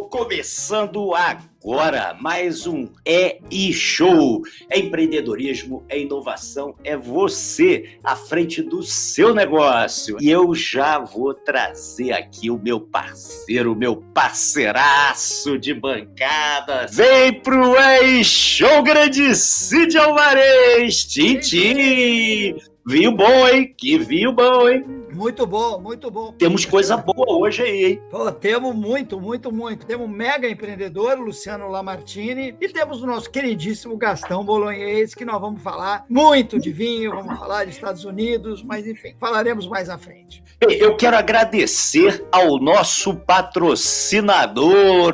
Começando agora mais um E-Show. É empreendedorismo, é inovação, é você à frente do seu negócio. E eu já vou trazer aqui o meu parceiro, o meu parceiraço de bancada. Vem pro E-Show, grande Cid Alvarez, Tintim. Vinho bom, hein? Que vinho bom, hein? Muito bom, muito bom. Temos coisa boa hoje aí, hein? Pô, temos muito. Temos um mega empreendedor, Luciano Lamartine, e temos o nosso queridíssimo Gastão Bolognese, que nós vamos falar muito de vinho, vamos falar de Estados Unidos, mas enfim, falaremos mais à frente. Eu quero agradecer ao nosso patrocinador,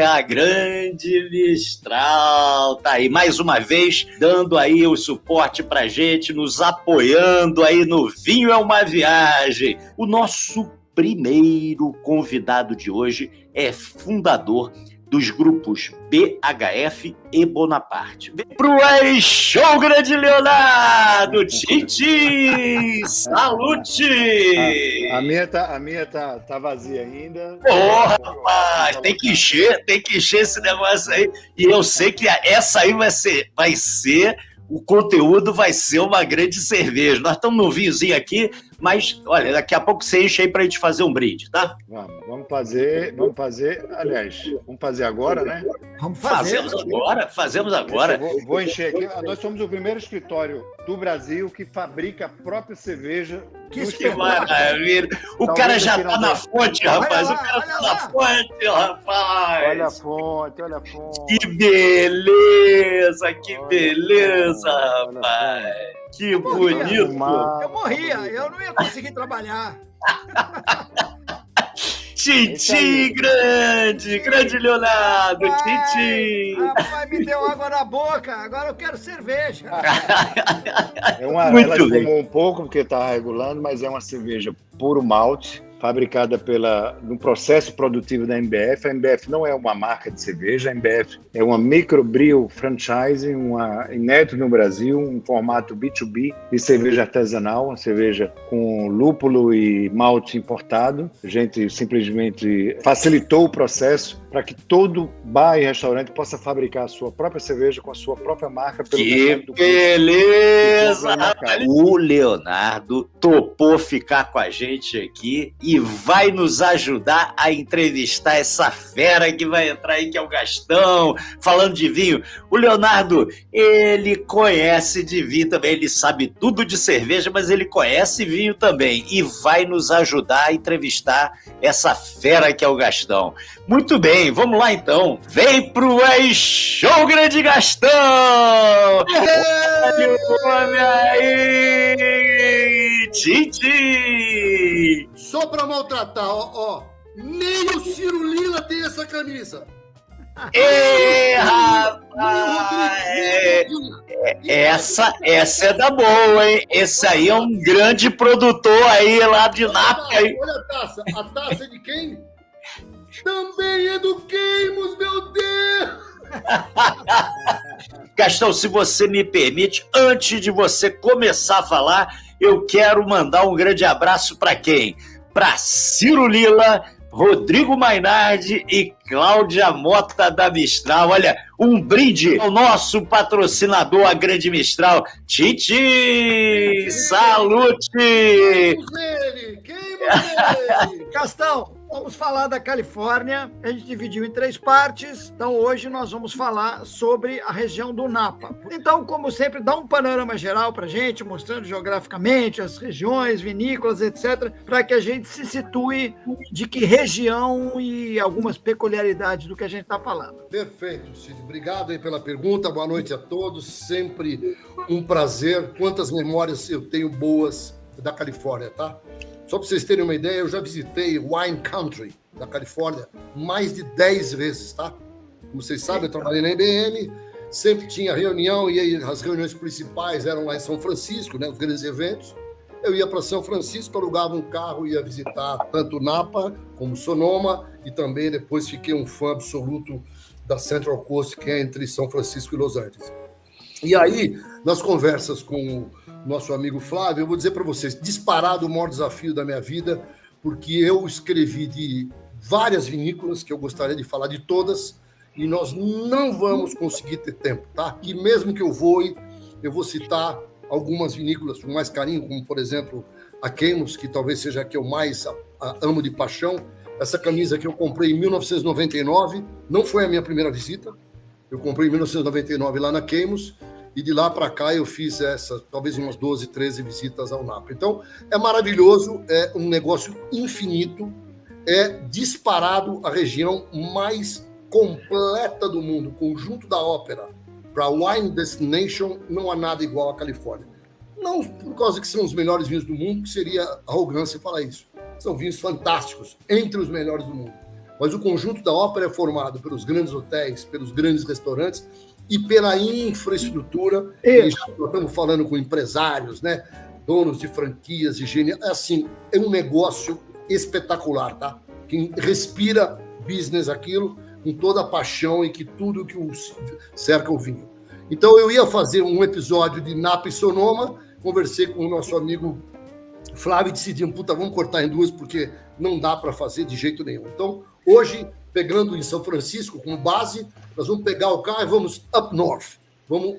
a Grande Mistral, tá aí mais uma vez dando aí o suporte pra gente, nos apoiando aí no Vinho é uma Viagem. O nosso primeiro convidado de hoje é fundador dos grupos BHF e Bonaparte. Vem pro E-Show, grande Leonardo! Tintim! Salute! A minha tá vazia ainda. Porra, rapaz! Tem que encher esse negócio aí. E eu sei que essa aí vai ser o conteúdo vai ser uma grande cerveja. Nós estamos no vinhozinho aqui, mas, olha, daqui a pouco você enche aí pra gente fazer um brinde, tá? Vamos fazer, aliás, vamos fazer agora, né? Vamos fazer. Fazemos agora. Vou encher aqui. Nós somos o primeiro escritório do Brasil que fabrica a própria cerveja. Que maravilha! O cara já tá na fonte, rapaz. O cara tá na fonte, rapaz. Olha a fonte. Que beleza, rapaz. Que bonito. Eu morria, eu não ia conseguir trabalhar. Tintim, grande Leonardo, Tintim. Rapaz, me deu água na boca, agora eu quero cerveja. Ela tomou um pouco, porque está regulando, mas é uma cerveja puro malte, fabricada no processo produtivo da MBF. A MBF não é uma marca de cerveja, a MBF é uma microbril franchise, inédito no Brasil, um formato B2B de cerveja artesanal, uma cerveja com lúpulo e malte importado. A gente simplesmente facilitou o processo para que todo bar e restaurante possa fabricar a sua própria cerveja com a sua própria marca. Que beleza! O Leonardo topou ficar com a gente aqui e vai nos ajudar a entrevistar essa fera que vai entrar aí, que é o Gastão, falando de vinho. O Leonardo, ele conhece de vinho também, ele sabe tudo de cerveja, mas ele conhece vinho também e vai nos ajudar a entrevistar essa fera que é o Gastão. Muito bem, vamos lá então. Vem pro E-Show, grande Gastão! Olha aí! Tintim! Só pra maltratar, ó. Nem o Ciro Lila tem essa camisa. Ei, rapaz! Essa é da boa, hein? Esse aí é um grande produtor aí lá de Nápoles. Olha a taça. A taça é de quem? Também é do Queimos, meu Deus! Gastão, se você me permite, antes de você começar a falar, eu quero mandar um grande abraço para quem? Para Ciro Lila, Rodrigo Mainardi e Cláudia Mota da Mistral. Olha, um brinde ao nosso patrocinador, a Grande Mistral. Tintim! Salute! Queimos ele! Gastão, vamos falar da Califórnia. A gente dividiu em 3 partes. Então, hoje nós vamos falar sobre a região do Napa. Então, como sempre, dá um panorama geral para a gente, mostrando geograficamente as regiões, vinícolas, etc., para que a gente se situe de que região e algumas peculiaridades do que a gente está falando. Perfeito, Cid. Obrigado aí pela pergunta. Boa noite a todos. Sempre um prazer. Quantas memórias eu tenho boas da Califórnia, tá? Só para vocês terem uma ideia, eu já visitei Wine Country, da Califórnia, mais de 10 vezes, tá? Como vocês sabem, eu trabalhei na IBM, sempre tinha reunião, e aí as reuniões principais eram lá em São Francisco, né, os grandes eventos. Eu ia para São Francisco, alugava um carro, ia visitar tanto Napa como Sonoma, e também depois fiquei um fã absoluto da Central Coast, que é entre São Francisco e Los Angeles. E aí, nas conversas com nosso amigo Flávio, eu vou dizer para vocês, disparado o maior desafio da minha vida, porque eu escrevi de várias vinícolas que eu gostaria de falar de todas, e nós não vamos conseguir ter tempo, tá? E mesmo que eu vou citar algumas vinícolas com mais carinho, como, por exemplo, a Queimos, que talvez seja a que eu mais amo de paixão. Essa camisa que eu comprei em 1999, não foi a minha primeira visita, eu comprei em 1999 lá na Queimos, e de lá para cá eu fiz talvez umas 12, 13 visitas ao Napa. Então, é maravilhoso, é um negócio infinito, é disparado a região mais completa do mundo, conjunto da ópera. Para Wine Destination, não há nada igual à Califórnia. Não por causa que são os melhores vinhos do mundo, que seria arrogância falar isso. São vinhos fantásticos, entre os melhores do mundo. Mas o conjunto da ópera é formado pelos grandes hotéis, pelos grandes restaurantes e pela infraestrutura. Estamos falando com empresários, né? Donos de franquias, é um negócio espetacular, tá? Quem respira business aquilo, com toda a paixão e que tudo que cerca o vinho. Então, eu ia fazer um episódio de Napa e Sonoma, conversei com o nosso amigo Flávio e decidimos, vamos cortar em duas, porque não dá para fazer de jeito nenhum. Então, hoje, pegando em São Francisco como base, nós vamos pegar o carro e vamos up north. Vamos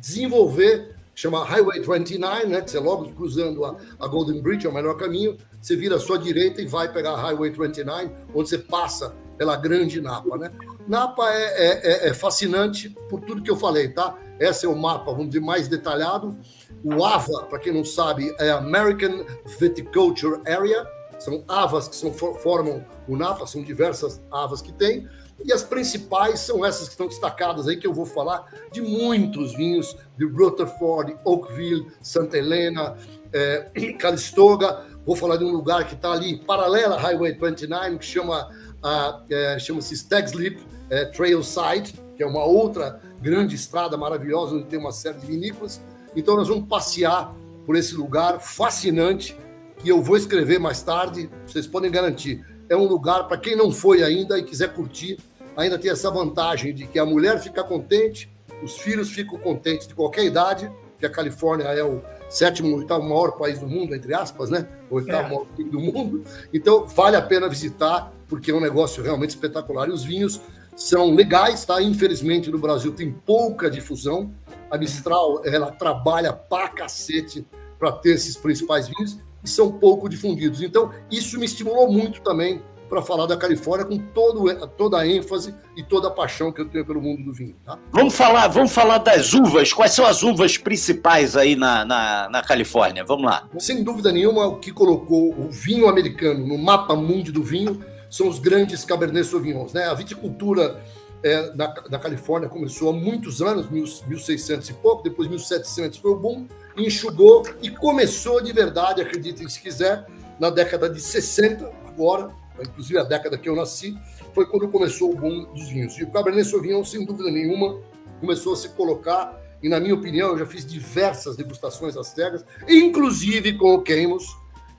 desenvolver, chama Highway 29, né? Que você logo cruzando a Golden Bridge, é o melhor caminho, você vira à sua direita e vai pegar a Highway 29, onde você passa pela grande Napa, né? Napa é fascinante por tudo que eu falei, tá? Esse é o mapa, vamos dizer, mais detalhado. O AVA, para quem não sabe, é American Viticulture Area. São AVAs que formam o Napa, são diversas AVAs que tem. E as principais são essas que estão destacadas aí, que eu vou falar de muitos vinhos, de Rutherford, Oakville, Santa Helena, Calistoga. Vou falar de um lugar que está ali, paralela à Highway 29, que chama-se Stag's Leap Trailside, que é uma outra grande estrada maravilhosa, onde tem uma série de vinícolas. Então, nós vamos passear por esse lugar fascinante, que eu vou escrever mais tarde, vocês podem garantir. É um lugar, para quem não foi ainda e quiser curtir, ainda tem essa vantagem de que a mulher fica contente, os filhos ficam contentes de qualquer idade, que a Califórnia é o 7º ou 8º maior país do mundo, entre aspas, né? O 8º maior país do mundo. Então, vale a pena visitar, porque é um negócio realmente espetacular. E os vinhos são legais, tá? Infelizmente, no Brasil tem pouca difusão. A Mistral, ela trabalha pra cacete para ter esses principais vinhos e são pouco difundidos. Então, isso me estimulou muito também para falar da Califórnia com toda a ênfase e toda a paixão que eu tenho pelo mundo do vinho. Tá? Vamos falar das uvas. Quais são as uvas principais aí na Califórnia? Vamos lá. Sem dúvida nenhuma, o que colocou o vinho americano no mapa mundi do vinho são os grandes Cabernet Sauvignons, né? A viticultura na Califórnia começou há muitos anos, 1600 e pouco, depois 1700 foi o boom, enxugou e começou de verdade, acreditem se quiser, na década de 60, agora, inclusive a década que eu nasci, foi quando começou o boom dos vinhos. E o Cabernet Sauvignon, sem dúvida nenhuma, começou a se colocar, e na minha opinião, eu já fiz diversas degustações às cegas, inclusive com o Queimos,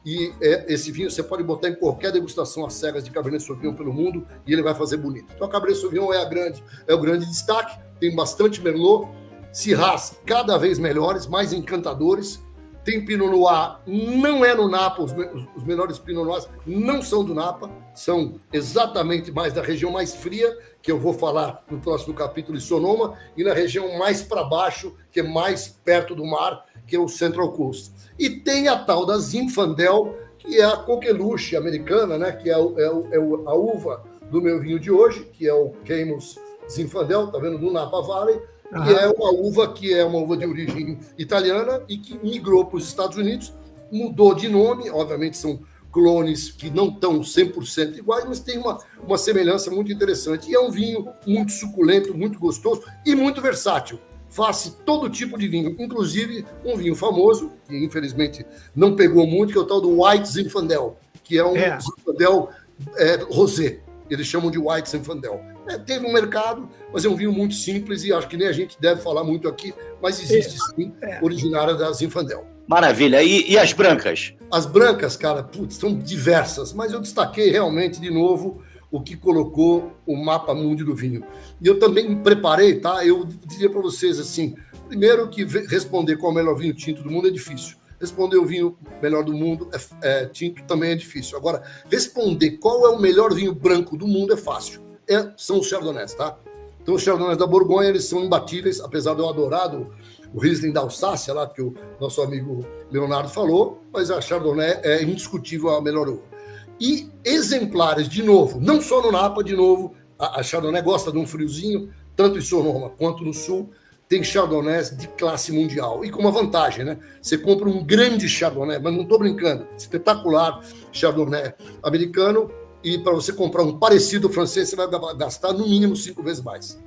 e esse vinho você pode botar em qualquer degustação às cegas de Cabernet Sauvignon pelo mundo e ele vai fazer bonito. Então, a Cabernet Sauvignon é o grande destaque, tem bastante Merlot, Syrahs cada vez melhores, mais encantadores, tem Pinot Noir, não é no Napa, os melhores Pinot Noirs não são do Napa, são exatamente mais da região mais fria, que eu vou falar no próximo capítulo de Sonoma, e na região mais para baixo, que é mais perto do mar, que é o Central Coast. E tem a tal da Zinfandel, que é a coqueluche americana, né? Que é a uva do meu vinho de hoje, que é o Queimos Zinfandel, tá vendo, do Napa Valley, que é uma uva de origem italiana e que migrou para os Estados Unidos, mudou de nome, obviamente são clones que não estão 100% iguais, mas tem uma semelhança muito interessante. E é um vinho muito suculento, muito gostoso e muito versátil. Faz todo tipo de vinho, inclusive um vinho famoso, que infelizmente não pegou muito, que é o tal do White Zinfandel, que é um Zinfandel rosé. Eles chamam de White Zinfandel. Teve um mercado, mas é um vinho muito simples e acho que nem a gente deve falar muito aqui, mas existe sim, originária da Zinfandel. Maravilha. E as brancas? As brancas, cara, são diversas, mas eu destaquei realmente, de novo, o que colocou o mapa mundi do vinho. E eu também me preparei, tá? Eu diria para vocês assim, primeiro que responder qual é o melhor vinho tinto do mundo é difícil, Responder o vinho melhor do mundo tinto também é difícil. Agora, responder qual é o melhor vinho branco do mundo é fácil. São os Chardonnays, tá? Então, os Chardonnays da Borgonha, eles são imbatíveis, apesar de eu adorar o Riesling da Alsácia, lá que o nosso amigo Leonardo falou, mas a Chardonnay é indiscutível a melhor uva. E exemplares, de novo, não só no Napa, de novo, a Chardonnay gosta de um friozinho, tanto em Sonoma quanto no Sul, tem Chardonnays de classe mundial. E com uma vantagem, né? Você compra um grande Chardonnay, mas não estou brincando, espetacular Chardonnay americano, e para você comprar um parecido francês, você vai gastar no mínimo 5 vezes mais.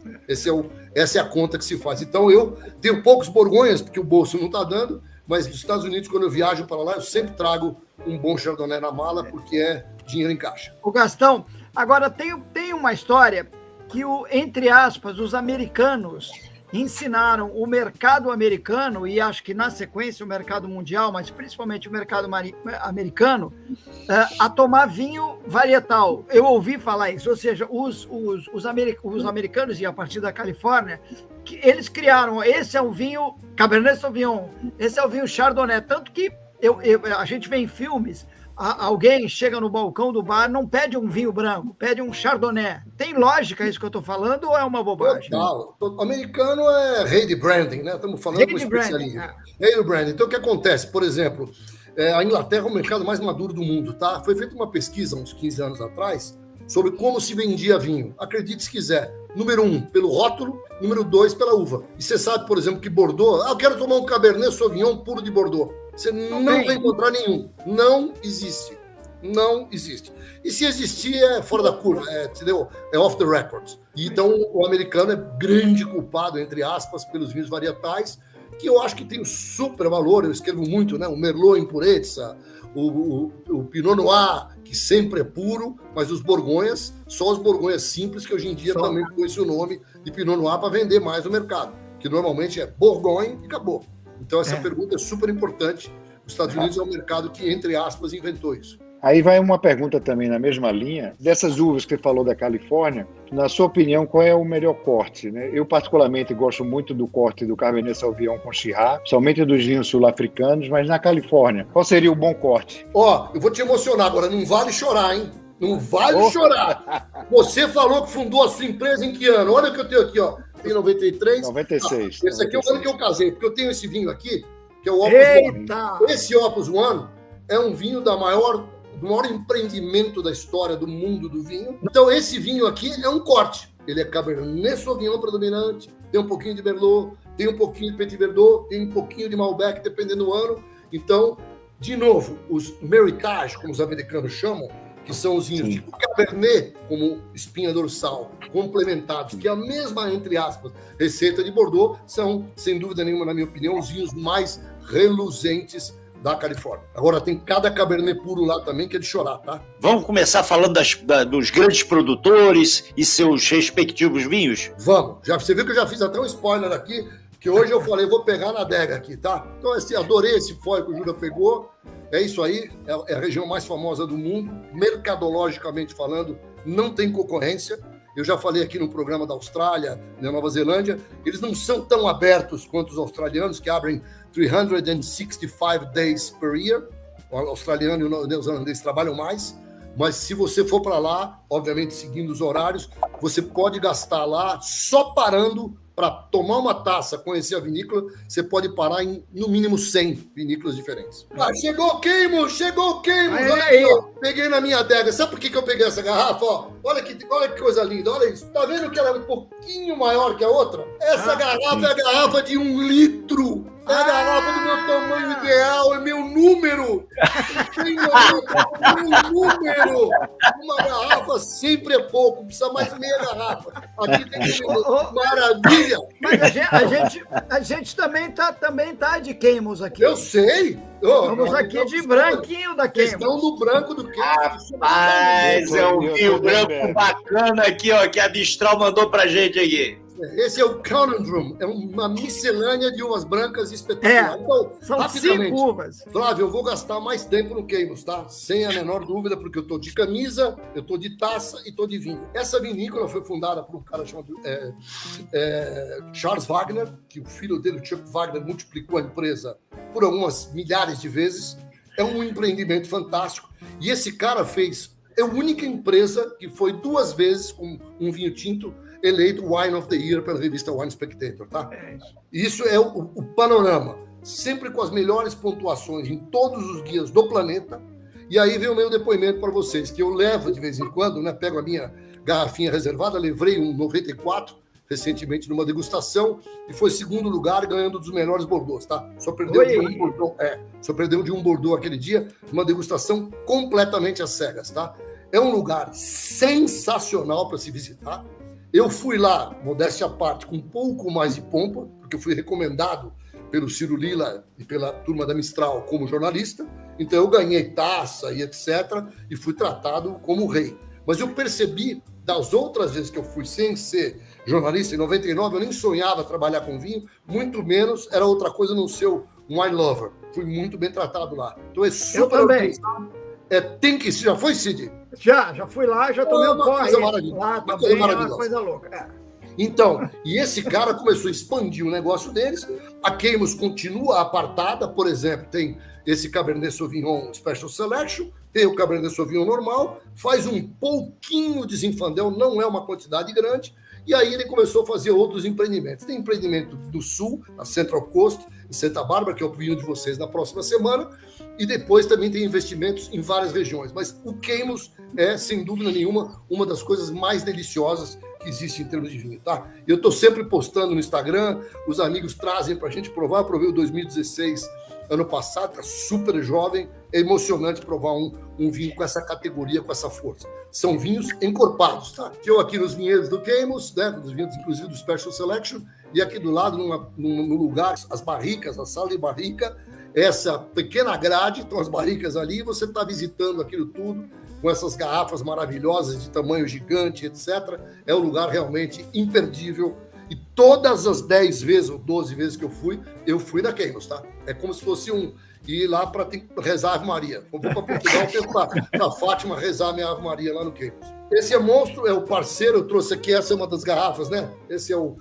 Essa é a conta que se faz. Então, eu tenho poucos Borgonhas, porque o bolso não está dando, mas nos Estados Unidos, quando eu viajo para lá, eu sempre trago um bom Chardonnay na mala, porque é dinheiro em caixa. O Gastão, agora tem uma história que, entre aspas, os americanos ensinaram o mercado americano, e acho que na sequência o mercado mundial, mas principalmente o mercado americano, a tomar vinho varietal. Eu ouvi falar isso, ou seja, os americanos, e a partir da Califórnia, eles criaram, esse é o vinho Cabernet Sauvignon, esse é o vinho Chardonnay, tanto que a gente vê em filmes, alguém chega no balcão do bar, não pede um vinho branco, pede um Chardonnay. Tem lógica isso que eu estou falando ou é uma bobagem? Total. O americano é rei de branding, né? Estamos falando com especialista. Rei do branding. Então, o que acontece? Por exemplo, a Inglaterra é o mercado mais maduro do mundo, tá? Foi feita uma pesquisa uns 15 anos atrás sobre como se vendia vinho. Acredite se quiser. Número 1, pelo rótulo. Número 2, pela uva. E você sabe, por exemplo, que Bordeaux... eu quero tomar um Cabernet Sauvignon puro de Bordeaux. Você não vai encontrar nenhum. Não existe. Não existe. E se existir, é fora da curva, entendeu? É off the records. Então, o americano é grande culpado, entre aspas, pelos vinhos varietais, que eu acho que tem um super valor. Eu escrevo muito, né? O Merlot em pureza, o Pinot Noir, que sempre é puro, mas os Borgonhas, só os Borgonhas simples, que hoje em dia também conhece o nome de Pinot Noir para vender mais no mercado, que normalmente é Bourgogne e acabou. Então, essa pergunta é super importante. Os Estados Unidos é um mercado que, entre aspas, inventou isso. Aí vai uma pergunta também na mesma linha. Dessas uvas que você falou da Califórnia, na sua opinião, qual é o melhor corte, né? Eu, particularmente, gosto muito do corte do Cabernet Sauvignon com Syrah, somente dos vinhos sul-africanos, mas na Califórnia, qual seria o bom corte? Eu vou te emocionar agora. Não vale chorar, hein? Não vale chorar. Você falou que fundou a sua empresa em que ano? Olha o que eu tenho aqui, ó. Tem 93? 96. Esse aqui é o ano que eu casei, porque eu tenho esse vinho aqui, que é o Opus One. Esse Opus One é um vinho do maior empreendimento da história do mundo do vinho. Então, esse vinho aqui é um corte. Ele é Cabernet Sauvignon predominante, tem um pouquinho de Merlot, tem um pouquinho de Petit Verdot, tem um pouquinho de Malbec, dependendo do ano. Então, de novo, os Meritage, como os americanos chamam, que são os vinhos de Cabernet, como espinha dorsal, complementados, que é a mesma, entre aspas, receita de Bordeaux, são, sem dúvida nenhuma, na minha opinião, os vinhos mais reluzentes da Califórnia. Agora, tem cada Cabernet puro lá também, que é de chorar, tá? Vamos começar falando dos grandes produtores e seus respectivos vinhos? Vamos. Você viu que eu já fiz até um spoiler aqui, que hoje eu falei, vou pegar na adega aqui, tá? Então, adorei esse foil que o Júlio pegou. É isso aí, é a região mais famosa do mundo, mercadologicamente falando, não tem concorrência. Eu já falei aqui no programa da Austrália, na Nova Zelândia, eles não são tão abertos quanto os australianos, que abrem 365 days per year. O australiano e o neozelandês trabalham mais, mas se você for para lá, obviamente seguindo os horários, você pode gastar lá só parando para tomar uma taça, conhecer a vinícola, você pode parar em, no mínimo, 100 vinícolas diferentes. Chegou o Queimos! Olha aí, ó. Peguei na minha adega. Sabe por que eu peguei essa garrafa? Ó, olha que coisa linda, olha isso. Tá vendo que ela é um pouquinho maior que a outra? Essa garrafa é a garrafa de 1 litro. É a garrafa do meu tamanho ideal, é meu número. Meu número. Uma garrafa sempre é pouco, precisa mais meia garrafa. Aqui tem maravilha. Mas a gente também tá de Queimos aqui. Eu sei. Estamos aqui de branquinho da Queimos. Questão do branco do Queimos. Rapaz, é um vinho branco bacana aqui, ó, que a Bistral mandou pra gente aqui. Esse é o Conundrum, é uma miscelânea de uvas brancas espetaculares. Então, são 5 uvas. Flávio, eu vou gastar mais tempo no Queimos, tá? Sem a menor dúvida, porque eu tô de camisa, eu tô de taça e tô de vinho. Essa vinícola foi fundada por um cara chamado Charles Wagner, que o filho dele, o Chuck Wagner, multiplicou a empresa por algumas milhares de vezes. É um empreendimento fantástico. E esse cara é a única empresa que foi 2 vezes com um vinho tinto eleito Wine of the Year pela revista Wine Spectator, tá? Isso é o panorama. Sempre com as melhores pontuações em todos os guias do planeta. E aí vem o meu depoimento para vocês, que eu levo de vez em quando, né? Pego a minha garrafinha reservada, levei um 94 recentemente numa degustação e foi 2º lugar ganhando dos melhores Bordeaux, tá? Só perdeu de um Bordeaux aquele dia, uma degustação completamente às cegas, tá? É um lugar sensacional para se visitar. Eu fui lá, modéstia à parte, com um pouco mais de pompa, porque eu fui recomendado pelo Ciro Lila e pela turma da Mistral como jornalista, então eu ganhei taça e etc, e fui tratado como rei. Mas eu percebi, das outras vezes que eu fui sem ser jornalista, em 99, eu nem sonhava trabalhar com vinho, muito menos era outra coisa não ser um wine lover. Fui muito bem tratado lá. Então é super... Eu também. Tem que ir. Já foi, Cid? Já fui lá, já tomei um porre. Lá também é uma coisa louca. Então, e esse cara começou a expandir o negócio deles. A Queimos continua apartada, por exemplo, tem esse Cabernet Sauvignon Special Selection, tem o Cabernet Sauvignon normal, faz um pouquinho de Zinfandel, não é uma quantidade grande, e aí ele começou a fazer outros empreendimentos. Tem empreendimento do Sul, a Central Coast, em Santa Bárbara, que é o vinho de vocês na próxima semana, e depois também tem investimentos em várias regiões. Mas o Queimos é, sem dúvida nenhuma, uma das coisas mais deliciosas que existe em termos de vinho, tá? Eu estou sempre postando no Instagram, os amigos trazem para a gente provar. Eu provei o 2016 ano passado, tá super jovem, é emocionante provar um vinho com essa categoria, com essa força. São vinhos encorpados, tá? Eu aqui nos vinhedos do Queimos, né, nos vinhedos inclusive do Special Selection, e aqui do lado, no lugar, as barricas, a sala de barrica, essa pequena grade, então as barricas ali, e você está visitando aquilo tudo, com essas garrafas maravilhosas de tamanho gigante, etc. É um lugar realmente imperdível. E todas as 10 vezes ou 12 vezes que eu fui na Queimos, tá? É como se fosse ir lá para rezar a Ave Maria. Eu vou para Portugal, eu tenho para Fátima rezar a minha Ave Maria lá no Queimos. Esse é monstro, é o parceiro, eu trouxe aqui, essa é uma das garrafas, né? Esse é o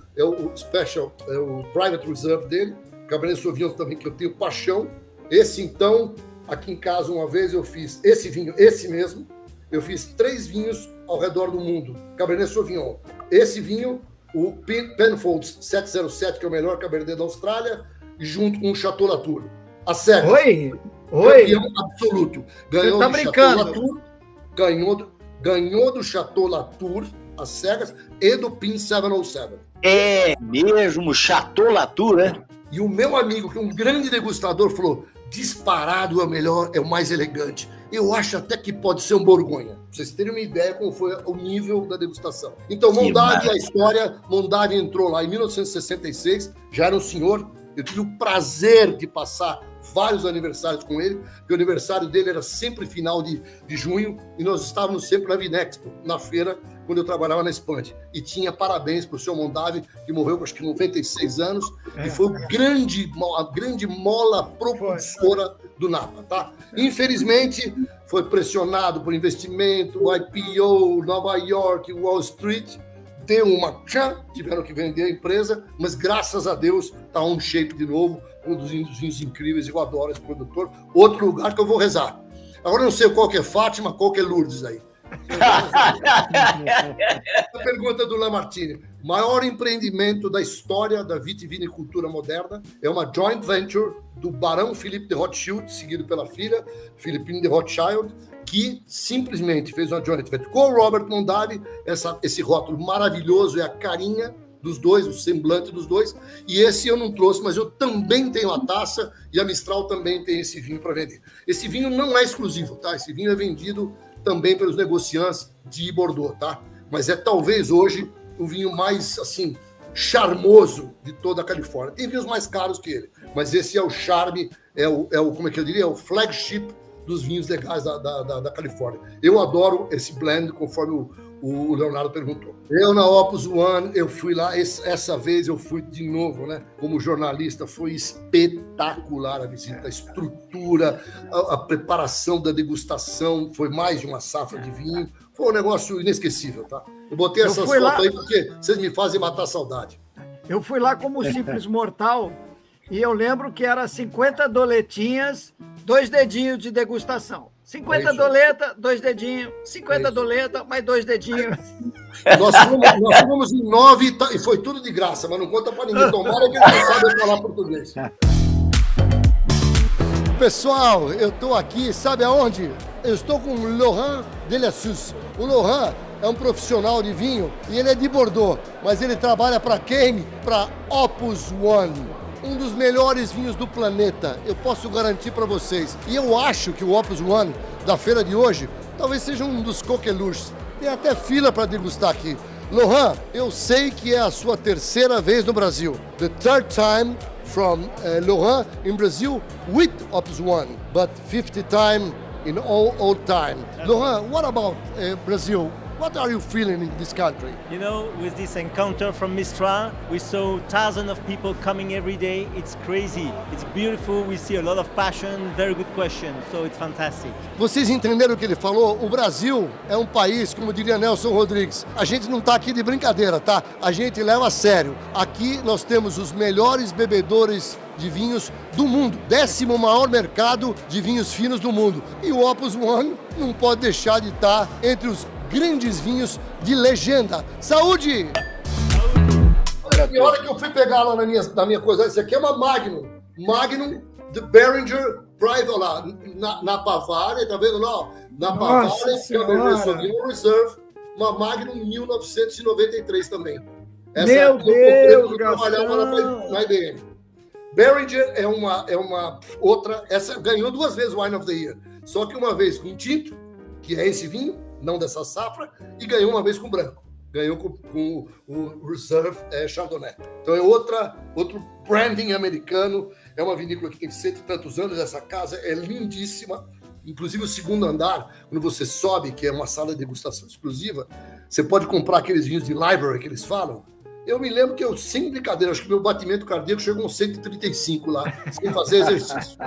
Special, é o Private Reserve dele. Cabernet Sauvignon também, que eu tenho paixão. Esse, então, aqui em casa, uma vez eu fiz esse vinho, esse mesmo. Eu fiz 3 vinhos ao redor do mundo. Cabernet Sauvignon. Esse vinho, o Penfolds 707, que é o melhor Cabernet da Austrália, junto com o Chateau Latour. A cegas. Oi! Campeão absoluto. Ganhou Você tá do brincando? Chateau Latour, ganhou do Chateau Latour, as cegas, e do Pin 707. É mesmo, Chateau Latour, né? E o meu amigo, que é um grande degustador, falou: disparado é o melhor, é o mais elegante. Eu acho até que pode ser um Borgonha. Pra vocês terem uma ideia como foi o nível da degustação. Então, Mondavi, a história, Mondavi entrou lá em 1966, já era um senhor. Eu tive o prazer de passar vários aniversários com ele, porque o aniversário dele era sempre final de junho, e nós estávamos sempre na Vinexpo, na feira, quando eu trabalhava na Expand. E tinha parabéns para o seu Mondavi, que morreu com acho que 96 anos, e foi a grande mola propulsora do Napa, tá? Infelizmente, foi pressionado por investimento, IPO, Nova York, Wall Street, deu uma tiveram que vender a empresa, mas graças a Deus está on shape de novo, produzindo vinhos incríveis. Eu adoro esse produtor. Outro lugar que eu vou rezar. Agora eu não sei qual que é Fátima, qual que é Lourdes aí. A pergunta do Lamartine. Maior empreendimento da história da vitivinicultura moderna é uma joint venture do Barão Philippe de Rothschild, seguido pela filha, Philippine de Rothschild, que simplesmente fez uma joint venture com o Robert Mondavi. Esse rótulo maravilhoso é a carinha dos dois, o semblante dos dois. E esse eu não trouxe, mas eu também tenho a taça, e a Mistral também tem esse vinho para vender. Esse vinho não é exclusivo, tá? Esse vinho é vendido também pelos negociantes de Bordeaux, tá? Mas é talvez hoje o vinho mais, assim, charmoso de toda a Califórnia. Tem vinhos mais caros que ele, mas esse é o charme, como é que eu diria? É o flagship dos vinhos legais da Califórnia. Eu adoro esse blend, conforme o Leonardo perguntou. Eu, na Opus One, eu fui lá, essa vez eu fui de novo, né? Como jornalista, foi espetacular a visita, a estrutura, a preparação da degustação, foi mais de uma safra de vinho, foi um negócio inesquecível, tá? Eu botei essas fotos aí porque vocês me fazem matar a saudade. Eu fui lá como simples mortal E eu lembro que era 50 doletinhas, 2 dedinhos de degustação. 50 doleta, 2 dedinhos, 50 doleta, mais 2 dedinhos. Nós fomos em 9 e foi tudo de graça, mas não conta pra ninguém. Tomara que ele não saiba falar português. Pessoal, eu estou aqui, sabe aonde? Eu estou com o Laurent Delassus. O Laurent é um profissional de vinho e ele é de Bordeaux, mas ele trabalha para quem? Para Opus One, um dos melhores vinhos do planeta. Eu posso garantir para vocês. E eu acho que o Opus One da feira de hoje talvez seja um dos coqueluches. Tem até fila para degustar aqui. Laurent, eu sei que é a sua terceira vez no Brasil. The third time from Laurent in Brazil with Opus One, but 50 time in all time. Laurent, what about Brazil? What are you feeling in this country? You know, with this encounter from Mistral, we saw thousands of people coming every day. It's crazy. It's beautiful. We see a lot of passion. Very good question. So it's fantastic. Vocês entenderam o que ele falou? O Brasil é um país, como diria Nelson Rodrigues, a gente não está aqui de brincadeira, tá? A gente leva a sério. Aqui nós temos os melhores bebedores de vinhos do mundo. 10º maior mercado de vinhos finos do mundo. E o Opus One não pode deixar de estar entre os grandes vinhos de legenda. Saúde! E a hora que eu fui pegar lá na minha coisa, isso aqui é uma Magnum de Beringer Private, lá, na Bavária, tá vendo lá? Na Bavária, Cabernet Sauvignon Reserve, uma Magnum 1993 também. Essa Meu Deus, trabalhava lá na IBM. Beringer é uma outra, essa ganhou 2 vezes o Wine of the Year, só que uma vez com tinto, que é esse vinho, não dessa safra, e ganhou uma vez com branco. Ganhou com o Reserve Chardonnay. Então é outro branding americano, é uma vinícola que tem 100 e tantos anos, essa casa é lindíssima, inclusive o segundo andar, quando você sobe, que é uma sala de degustação exclusiva, você pode comprar aqueles vinhos de library que eles falam. Eu me lembro que sem brincadeira, acho que meu batimento cardíaco chegou a uns 135 lá, sem fazer exercício.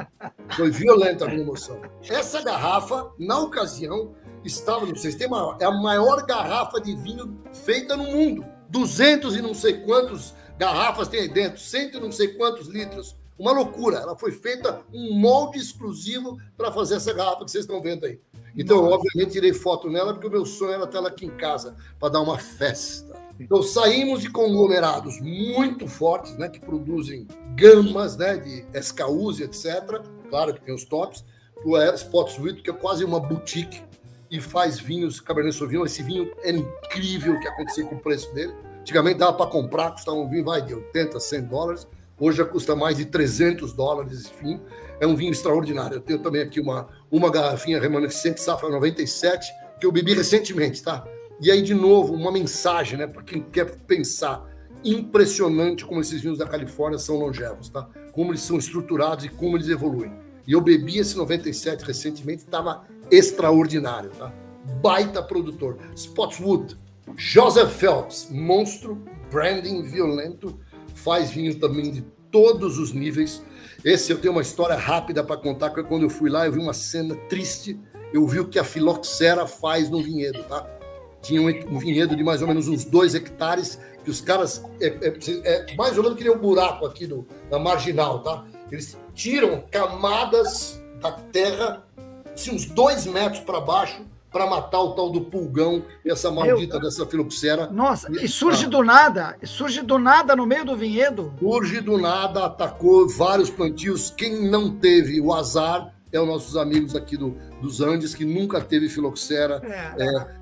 Foi violenta a minha emoção. Essa garrafa, na ocasião, estava no sistema maior. É a maior garrafa de vinho feita no mundo. 200 e não sei quantos garrafas tem aí dentro, 100 e não sei quantos litros. Uma loucura. Ela foi feita um molde exclusivo para fazer essa garrafa que vocês estão vendo aí. Então, eu, obviamente, tirei foto nela porque o meu sonho era ter ela aqui em casa para dar uma festa. Então, saímos de conglomerados muito fortes, né, que produzem gamas, né, de SKUs e etc. Claro que tem os tops. O Spotswood, que é quase uma boutique, e faz vinhos Cabernet Sauvignon. Esse vinho é incrível o que aconteceu com o preço dele. Antigamente dava para comprar, custava um vinho de 80, 100 dólares. Hoje já custa mais de 300 dólares, enfim. É um vinho extraordinário. Eu tenho também aqui uma garrafinha remanescente, safra 97, que eu bebi recentemente, tá? E aí, de novo, uma mensagem, né? Para quem quer pensar. Impressionante como esses vinhos da Califórnia são longevos, tá? Como eles são estruturados e como eles evoluem. E eu bebi esse 97 recentemente, estava extraordinário, tá? Baita produtor. Spotswood, Joseph Phelps, monstro, branding violento, faz vinho também de todos os níveis. Esse eu tenho uma história rápida para contar, porque quando eu fui lá eu vi uma cena triste, eu vi o que a filoxera faz no vinhedo, tá? Tinha um vinhedo de mais ou menos uns 2 hectares, que os caras, mais ou menos que nem um buraco aqui na marginal, tá? Eles tiram camadas da terra, assim, uns 2 metros para baixo, para matar o tal do pulgão e essa maldita dessa filoxera. Nossa, e surge do nada no meio do vinhedo. Surge do nada, atacou vários plantios. Quem não teve o azar é os nossos amigos aqui dos Andes, que nunca teve filoxera,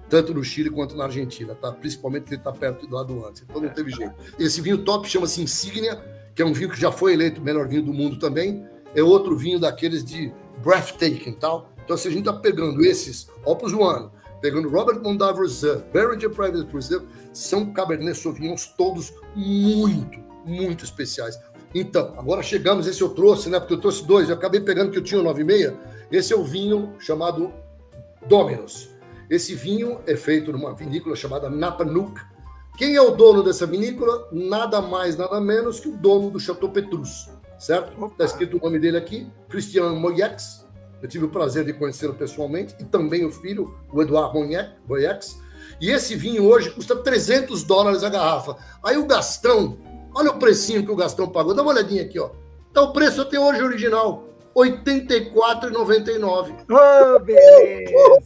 tanto no Chile quanto na Argentina, tá? Principalmente porque ele está perto lá do Andes, então não teve jeito. Esse vinho top chama-se Insignia, que é um vinho que já foi eleito o melhor vinho do mundo também. É outro vinho daqueles de breathtaking, tal. Então, se a gente está pegando esses, Opus One, pegando Robert Mondavi Reserve, Beringer Private Reserve, são Cabernet Sauvignons todos muito, muito especiais. Então, agora chegamos, esse eu trouxe, né? Porque eu trouxe 2, eu acabei pegando que eu tinha o 9,6. Esse é o vinho chamado Dominus. Esse vinho é feito numa vinícola chamada Napa Nook. Quem é o dono dessa vinícola? Nada mais, nada menos que o dono do Chateau Petrus, certo? Está escrito o nome dele aqui, Christian Moyex. Eu tive o prazer de conhecê-lo pessoalmente, e também o filho, o Eduardo Moyex. E esse vinho hoje custa 300 dólares a garrafa. Aí o Gastão, olha o precinho que o Gastão pagou. Dá uma olhadinha aqui, ó. Tá o preço até hoje original, R$ 84,99. Ô, beleza.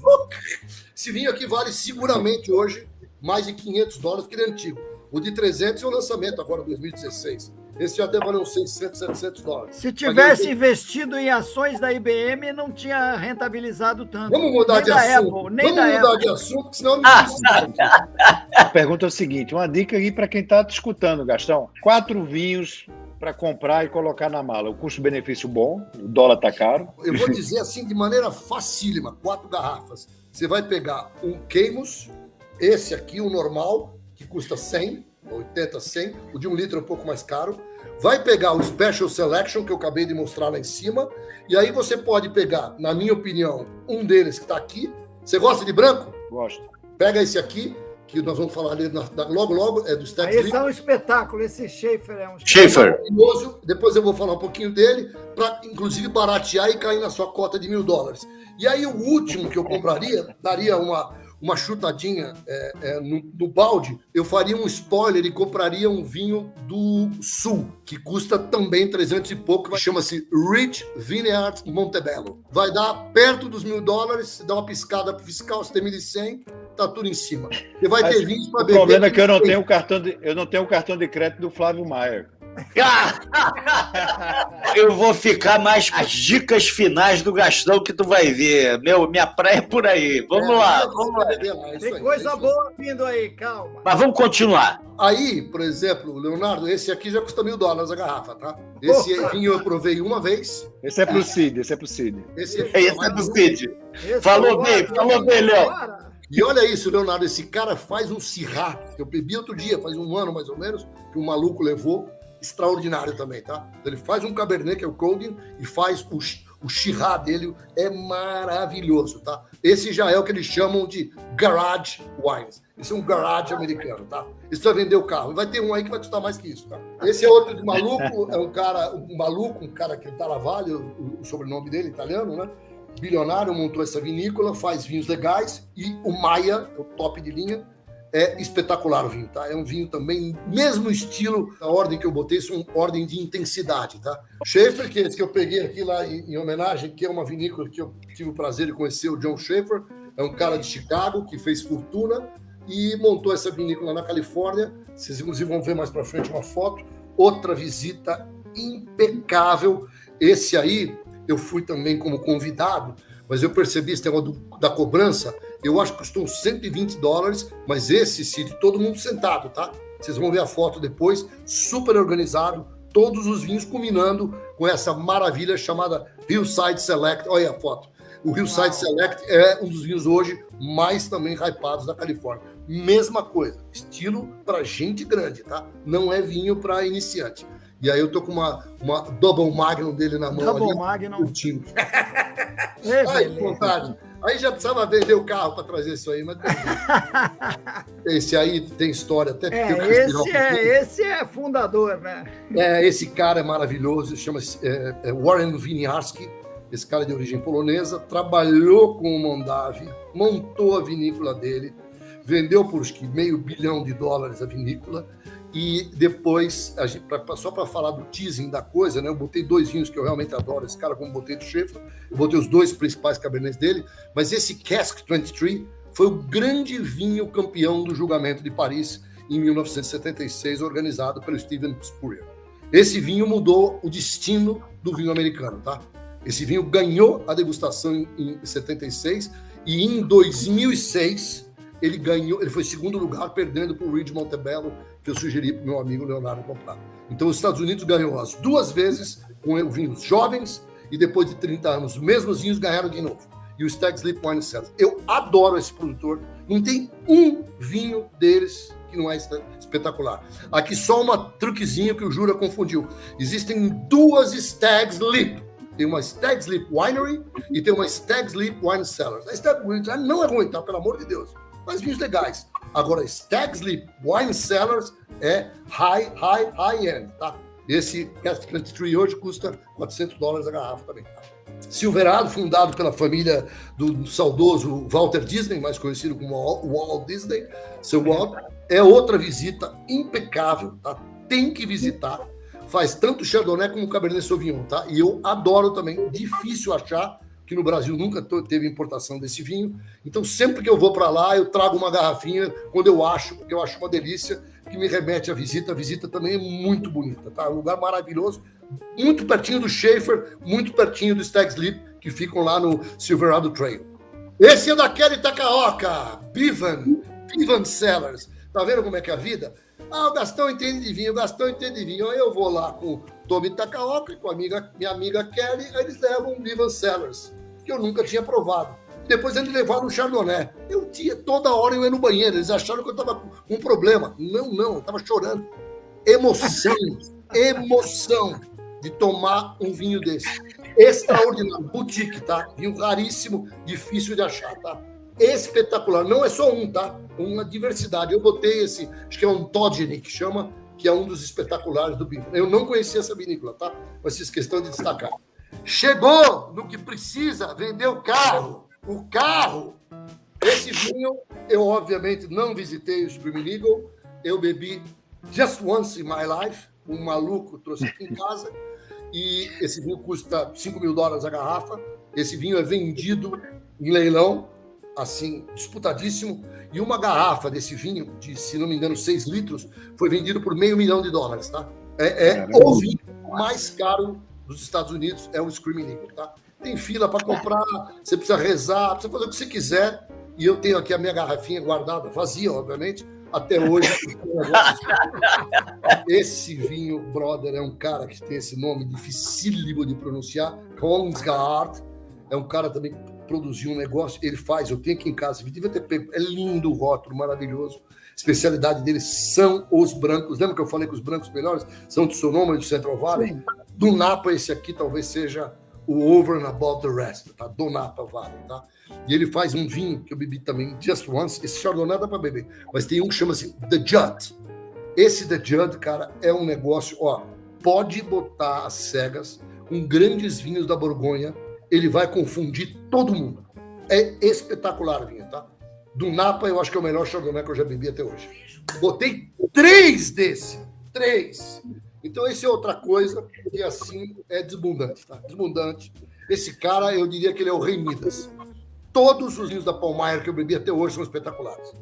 Esse vinho aqui vale seguramente hoje mais de $500, porque ele é antigo. O de 300 é o lançamento agora, 2016. Esse já até valeu uns $600, $700. Se tivesse investido em ações da IBM, não tinha rentabilizado tanto. Vamos mudar de assunto. Vamos mudar de assunto, senão eu me A pergunta é o seguinte, uma dica aí para quem está te escutando, Gastão. 4 vinhos para comprar e colocar na mala. O custo-benefício bom, o dólar está caro. Eu vou dizer assim de maneira facílima, 4 garrafas. Você vai pegar um Queimos, esse aqui, o normal, que custa 100, 80, 100, o de 1 litro é um pouco mais caro. Vai pegar o Special Selection, que eu acabei de mostrar lá em cima, e aí você pode pegar, na minha opinião, um deles que está aqui. Você gosta de branco? Gosto. Pega esse aqui, que nós vamos falar dele logo, é do Stag's Leap. Esse é um espetáculo, esse Schaefer é um Schaefer. Depois eu vou falar um pouquinho dele, para inclusive baratear e cair na sua cota de $1.000. E aí o último que eu compraria, daria uma chutadinha no balde, eu faria um spoiler e compraria um vinho do Sul, que custa também 300 e pouco, que chama-se Rich Vineyard Montebello. Vai dar perto dos $1.000, dá uma piscada fiscal, você tem 1.100, tá tudo em cima. E vai ter vinhos para beber. O problema é que eu não tenho o cartão de crédito do Flávio Maia. Eu vou ficar mais as dicas finais do Gastão que tu vai ver. Minha praia é por aí. Vamos lá. Tem coisa boa vindo aí, calma. Mas vamos continuar. Aí, por exemplo, Leonardo, esse aqui já custa $1.000 a garrafa, tá? Esse vinho eu provei uma vez. Esse é pro Cid, Esse é pro Cid. Esse é do Cid. Falou bem, Léo. E olha isso, Leonardo, esse cara faz um Syrah, que eu bebi outro dia, faz um ano mais ou menos, que um maluco levou, extraordinário também, tá? Então ele faz um Cabernet, que é o Kogan, e faz o Syrah dele, é maravilhoso, tá? Esse já é o que eles chamam de Garage Wines. Esse é um garage americano, tá? Isso vai vender o carro. E vai ter um aí que vai custar mais que isso, tá? Esse é outro de maluco, é um cara que tá Lavalle, o sobrenome dele, italiano, né? Bilionário, montou essa vinícola, faz vinhos legais, e o Maia, o top de linha, é espetacular o vinho, tá? É um vinho também, mesmo estilo, a ordem que eu botei, isso é uma ordem de intensidade, tá? Schaefer, que é esse que eu peguei aqui lá em homenagem, que é uma vinícola que eu tive o prazer de conhecer, o John Schaefer, é um cara de Chicago, que fez fortuna, e montou essa vinícola na Califórnia. Vocês, inclusive, vão ver mais pra frente uma foto. Outra visita impecável. Esse aí, eu fui também como convidado, mas eu percebi esse negócio da cobrança, eu acho que custou uns $120, mas esse, Cid, todo mundo sentado, tá? Vocês vão ver a foto depois, super organizado, todos os vinhos culminando com essa maravilha chamada Hillside Select. Olha a foto. O Hillside Select é um dos vinhos hoje mais também hypados da Califórnia. Mesma coisa, estilo para gente grande, tá? Não é vinho para iniciante. E aí eu tô com uma Double Magnum dele na mão. Double Magnum. Ai, que vontade. Aí já precisava vender o carro para trazer isso aí, mas esse aí tem história. Até esse é fundador, né? Esse cara é maravilhoso, chama-se Warren Winiarski. Esse cara é de origem polonesa, trabalhou com o Mondavi, montou a vinícola dele, vendeu por $500 bilhão a vinícola. E depois, só para falar do teasing da coisa, né? Eu botei 2 vinhos que eu realmente adoro, esse cara, como botei do Schaefer, eu botei os 2 principais cabernets dele, mas esse Cask 23 foi o grande vinho campeão do julgamento de Paris em 1976, organizado pelo Steven Spurrier. Esse vinho mudou o destino do vinho americano, tá? Esse vinho ganhou a degustação em 76 e em 2006 ele foi segundo lugar, perdendo para o Rich Montebello, que eu sugeri para o meu amigo Leonardo comprar. Então, os Estados Unidos ganhou as 2 vezes com vinhos jovens e depois de 30 anos, os mesmos vinhos ganharam de novo. E o Stag's Leap Wine Cellars. Eu adoro esse produtor. Não tem um vinho deles que não é espetacular. Aqui só uma truquezinha que o Jura confundiu. Existem 2 Stag's Leap. Tem uma Stag's Leap Winery e tem uma Stag's Leap Wine Cellars. A Stag's Leap não é ruim, tá? Pelo amor de Deus. Mas vinhos legais. Agora, Stag's Leap Wine Cellars é high-end, tá? Esse Cask 23 hoje custa $400 a garrafa também, tá? Silverado, fundado pela família do saudoso Walter Disney, mais conhecido como Walt Disney. Seu Walt é outra visita impecável, tá? Tem que visitar. faz tanto Chardonnay como Cabernet Sauvignon, tá? E eu adoro também. Difícil achar, que no Brasil nunca teve importação desse vinho. Então, sempre que eu vou para lá, eu trago uma garrafinha quando eu acho, porque eu acho uma delícia, que me remete à visita. A visita também é muito bonita, tá? Um lugar maravilhoso, muito pertinho do Schaefer, muito pertinho do Stag's Leap, que ficam lá no Silverado Trail. Esse é da Kelly Takaoka, Bevan Cellars. Tá vendo como é que é a vida? O Gastão entende de vinho, Aí eu vou lá com o Tomi Takaoka e com minha amiga Kelly, aí eles levam um Bevan Cellars, que eu nunca tinha provado. Depois eles levaram um Chardonnay. Toda hora eu ia no banheiro, eles acharam que eu estava com um problema. Não, eu estava chorando. Emoção de tomar um vinho desse. Extraordinário, boutique, tá? Vinho raríssimo, difícil de achar, tá? Espetacular. Não é só um, tá? Uma diversidade. Eu botei esse, acho que é um Togeny, que chama, que é um dos espetaculares do vinho. Eu não conhecia essa vinícola, tá? Mas fiz questão de destacar. Chegou no que precisa, vender o carro. O carro. Esse vinho, eu obviamente não visitei o Screaming Eagle. Eu bebi just once in my life. Um maluco trouxe aqui em casa. E esse vinho custa $5.000 a garrafa. Esse vinho é vendido em leilão, assim, disputadíssimo. E uma garrafa desse vinho, de, se não me engano, 6 litros, foi vendido por $500 mil, tá? O vinho mais caro dos Estados Unidos é o Screaming Eagle, tá? Tem fila para comprar, você precisa rezar, precisa fazer o que você quiser. E eu tenho aqui a minha garrafinha guardada, vazia, obviamente, até hoje. Esse vinho, brother, é um cara que tem esse nome dificílimo de pronunciar, Kongsgaard. É um cara também que produziu um negócio, ele faz, eu tenho aqui em casa, devia ter pego, é lindo o rótulo, maravilhoso. A especialidade deles são os brancos. Lembra que eu falei que os brancos melhores são do Sonoma e do Central Valley? Sim. Do Napa, esse aqui talvez seja o over and above the rest, tá? Do Napa Valley, tá? E ele faz um vinho que eu bebi também just once. Esse Chardonnay dá para beber, mas tem um que chama-se The Judd. Esse The Judd, cara, é um negócio, ó, pode botar as cegas com grandes vinhos da Borgonha, ele vai confundir todo mundo. É espetacular o vinho, tá? Do Napa, eu acho que é o melhor Chardonnay que eu já bebi até hoje. Botei 3 desse. 3. Então, esse é outra coisa que, assim, é desbundante, tá? Desbundante. Esse cara, eu diria que ele é o Rei Midas. Todos os vinhos da Paulmeyer que eu bebi até hoje são espetaculares.